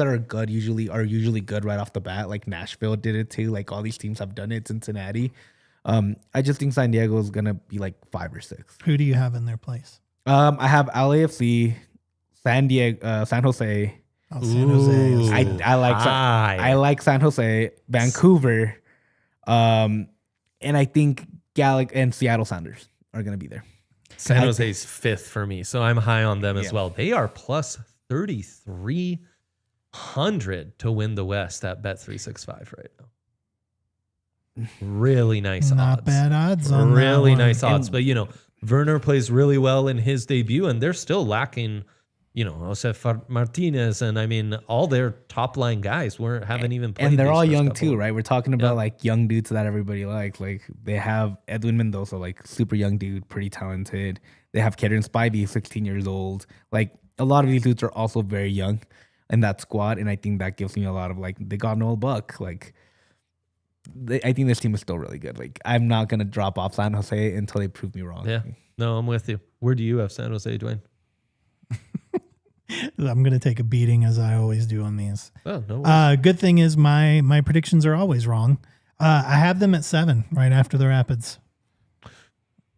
are good are usually good right off the bat. Like Nashville did it too. Like all these teams have done it. Cincinnati. I just think San Diego is gonna be like 5 or 6. Who do you have in their place? I have LAFC, San Jose. Oh, San Jose. Ooh. I like San Jose, Vancouver, and I think and Seattle Sounders are gonna be there. San Jose's 5th for me, so I'm high on them as well. They are plus 3,300 to win the West at Bet365 right now. Really nice odds. Not bad odds on that Really one. nice odds. But, Werner plays really well in his debut, and they're still lacking, Josef Martinez. And, I mean, all their top-line guys haven't even played. And they're these all first young couple. too, right? We're talking about like young dudes that everybody likes. Like they have Edwin Mendoza, like super young dude, pretty talented. They have Kieran Spivey, 16 years old. Like a lot of these dudes are also very young in that squad, and I think that gives me a lot of like they got no buck. Like I think this team is still really good. Like, I'm not gonna drop off San Jose until they prove me wrong. Yeah. No, I'm with you. Where do you have San Jose, Dwayne? I'm going to take a beating as I always do on these. Oh, no worries. Good thing is my predictions are always wrong. I have them at 7 right after the Rapids.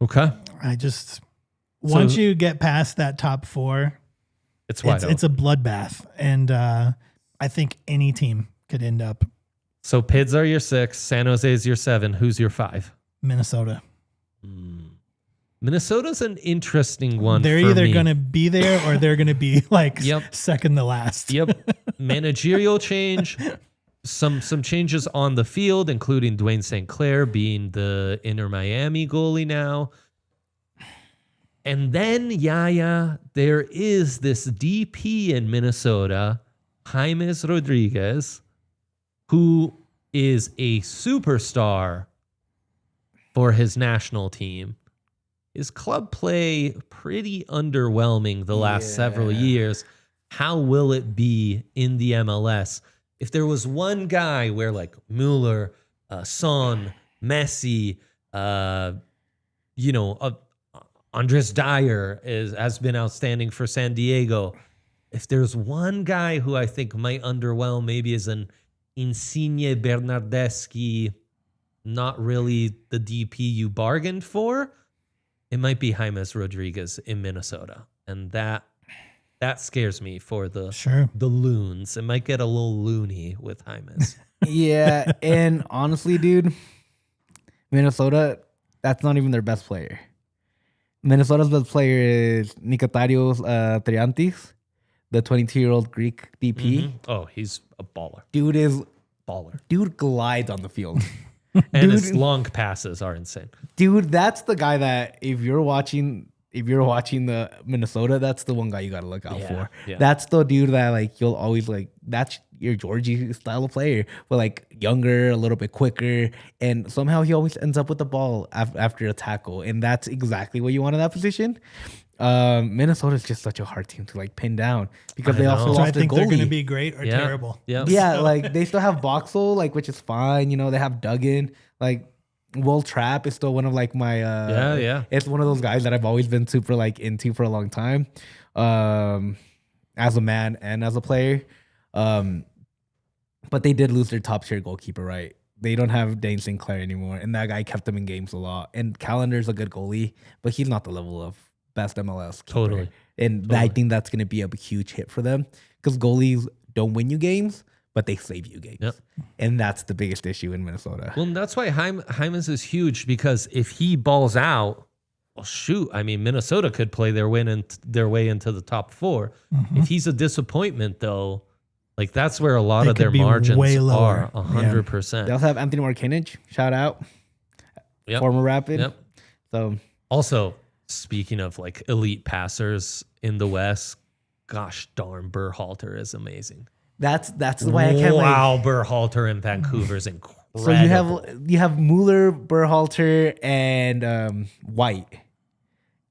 Okay. I just once you get past that top 4, It's wide open. it's a bloodbath, and I think any team could end up So Pids are your 6, San Jose is your 7. Who's your 5? Minnesota. Minnesota's an interesting one. They're for either me. going to be there or they're going to be like Yep. second to last. Yep. Managerial change. Some changes on the field, including Dwayne St. Clair being the Inter Miami goalie now. And then, there is this DP in Minnesota, James Rodriguez, who is a superstar for his national team. His club play pretty underwhelming the last several years. How will it be in the MLS? If there was one guy where like Mueller, Son, Messi, Andres Dyer has been outstanding for San Diego. If there's one guy who I think might underwhelm, maybe is an Insigne Bernardeschi, not really the DP you bargained for, it might be James Rodriguez in Minnesota. And that scares me for the loons. It might get a little loony with James. Yeah, and honestly, dude, Minnesota, that's not even their best player. Minnesota's best player is Nikotarios Triantis, the 22-year-old Greek DP. Mm-hmm. Oh, he's a baller. Dude glides on the field. And his long passes are insane. Dude, that's the guy that if you're watching the Minnesota, that's the one guy you got to look out for. Yeah. That's the dude that like you'll always like, that's your Georgie style of player, but like younger, a little bit quicker, and somehow he always ends up with the ball after a tackle, and that's exactly what you want in that position. Minnesota is just such a hard team to like pin down because they also So lost I think their goalie. they're going to be great or terrible. Yeah, like they still have Boxel, like, which is fine. You know, they have Duggan. Like, Will Trapp is still one of like my It's one of those guys that I've always been super like into for a long time, as a man and as a player. But they did lose their top tier goalkeeper, right? They don't have Dane St. Clair anymore, and that guy kept them in games a lot. And Calendar's a good goalie, but he's not the level of best MLS keeper. Totally. And I think that's going to be a huge hit for them because goalies don't win you games, but they save you games. Yep. And that's the biggest issue in Minnesota. Well, that's why James is huge, because if he balls out, well, shoot, I mean, Minnesota could play their way into the top 4. Mm-hmm. If he's a disappointment, though, like that's where a lot They of their could be margins way lower. are 100%. They also have Anthony Markinich, shout out, Yep. former Rapid. Yep. So Also, speaking of like elite passers in the West, gosh darn, Berhalter is amazing. that's why I can't. Wow, Berhalter in Vancouver is incredible. So you have Mueller, Berhalter, and White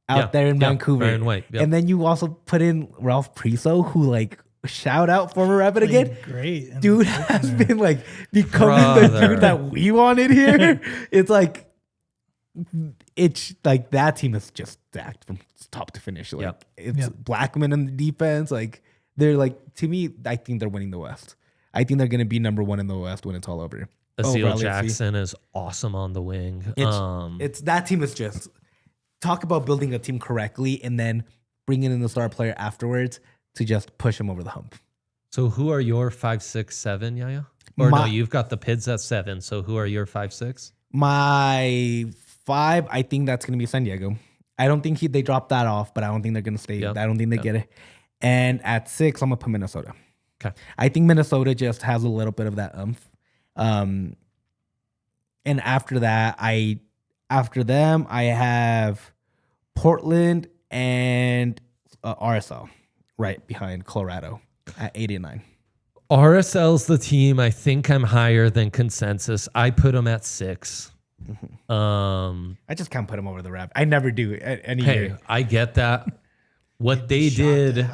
out there in Vancouver, Brian White, yep. and then you also put in Ralph Priso, who like shout out former Rapid again. Great. Dude has been like becoming the dude that we wanted here. It's like that team is just stacked from top to finish. Like it's Blackman in the defense. Like they're like, to me, I think they're winning the West. I think they're going to be number 1 in the West when it's all over. Aziel Jackson is awesome on the wing. It's that team is just talk about building a team correctly and then bringing in the star player afterwards to just push them over the hump. So who are your 5, 6, 7, Yaya? Or no, you've got the Pids at 7. So who are your 5, 6? My 5, I think that's going to be San Diego. I don't think they dropped that off, but I don't think they're going to stay. Yep. I don't think they get it. And at 6, I'm going to put Minnesota. Okay. I think Minnesota just has a little bit of that oomph. And after that, after them, I have Portland and RSL right behind Colorado at 8 and 9. RSL's the team. I think I'm higher than consensus. I put them at 6. I just can't put them over the Rapids. I never do any year. I get that. What they did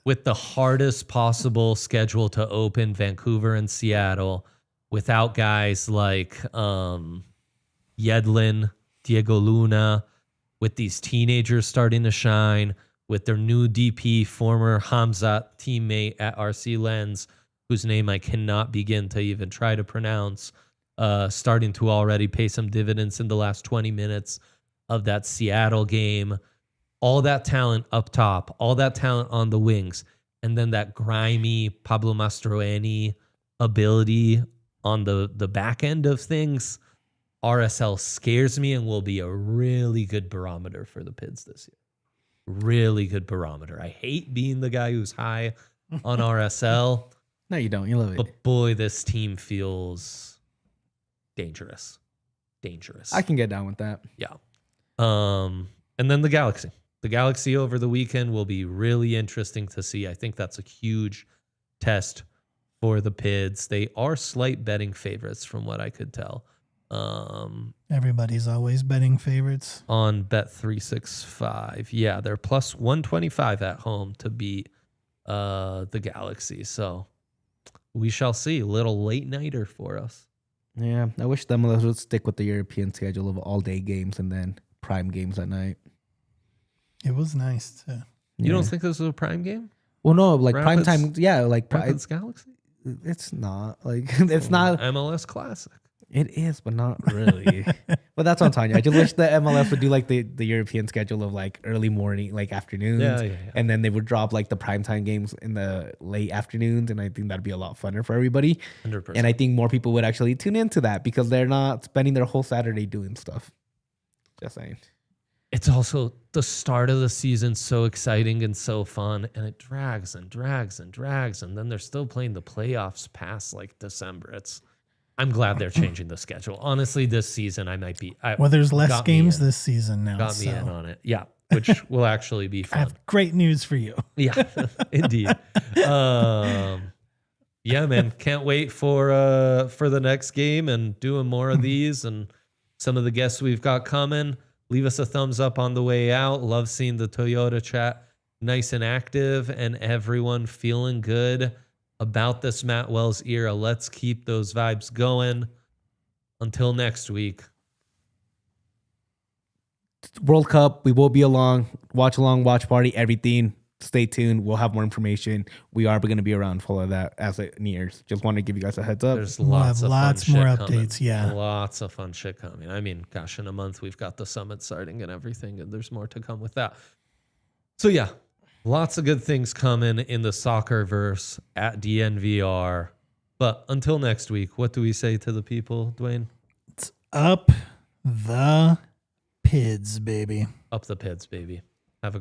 with the hardest possible schedule to open, Vancouver and Seattle, without guys like Yedlin, Diego Luna, with these teenagers starting to shine, with their new DP, former Hamzat teammate at RC Lens, whose name I cannot begin to even try to pronounce, starting to already pay some dividends in the last 20 minutes of that Seattle game. All that talent up top, all that talent on the wings, and then that grimy Pablo Mastroeni ability on the back end of things. RSL scares me and will be a really good barometer for the Pids this year. Really good barometer. I hate being the guy who's high on RSL. No, you don't. You love it. But boy, this team feels dangerous. Dangerous. I can get down with that. Yeah. And then the Galaxy. The Galaxy over the weekend will be really interesting to see. I think that's a huge test for the Pids. They are slight betting favorites from what I could tell. Everybody's always betting favorites on Bet365. Yeah, they're plus 125 at home to beat the Galaxy. So we shall see. A little late nighter for us. Yeah, I wish them would stick with the European schedule of all day games and then prime games at night. It was nice too. You don't think this was a prime game? Well, no, like Rapids, prime time. Yeah, like Rapids Galaxy. It's not like it's not MLS Classic. It is, but not really. But that's what I'm telling you. I just wish the MLS would do like the European schedule of like early morning, like afternoons. Yeah. And then they would drop like the primetime games in the late afternoons. And I think that'd be a lot funner for everybody. 100%. And I think more people would actually tune into that because they're not spending their whole Saturday doing stuff. Just saying. It's also the start of the season, so exciting and so fun. And it drags and drags and drags. And then they're still playing the playoffs past like December. I'm glad they're changing the schedule. Honestly, this season I might be. There's less games this season now. Got me in on it. Yeah, which will actually be fun. I have great news for you. Yeah, indeed. Yeah, man, can't wait for the next game and doing more of these and some of the guests we've got coming. Leave us a thumbs up on the way out. Love seeing the Toyota chat nice and active and everyone feeling good about this Matt Wells era. Let's keep those vibes going. Until next week. World Cup, we will be along. Watch along, watch party, everything. Stay tuned. We'll have more information. We are going to be around. Follow that as it nears. Just want to give you guys a heads up. There's lots more updates. Coming. Yeah. Lots of fun shit coming. I mean, gosh, in a month we've got the summit starting and everything, and there's more to come with that. So yeah. Lots of good things coming in the soccerverse at DNVR. But until next week, what do we say to the people, Dwayne? It's up the Pids, baby. Up the Pids, baby. Have a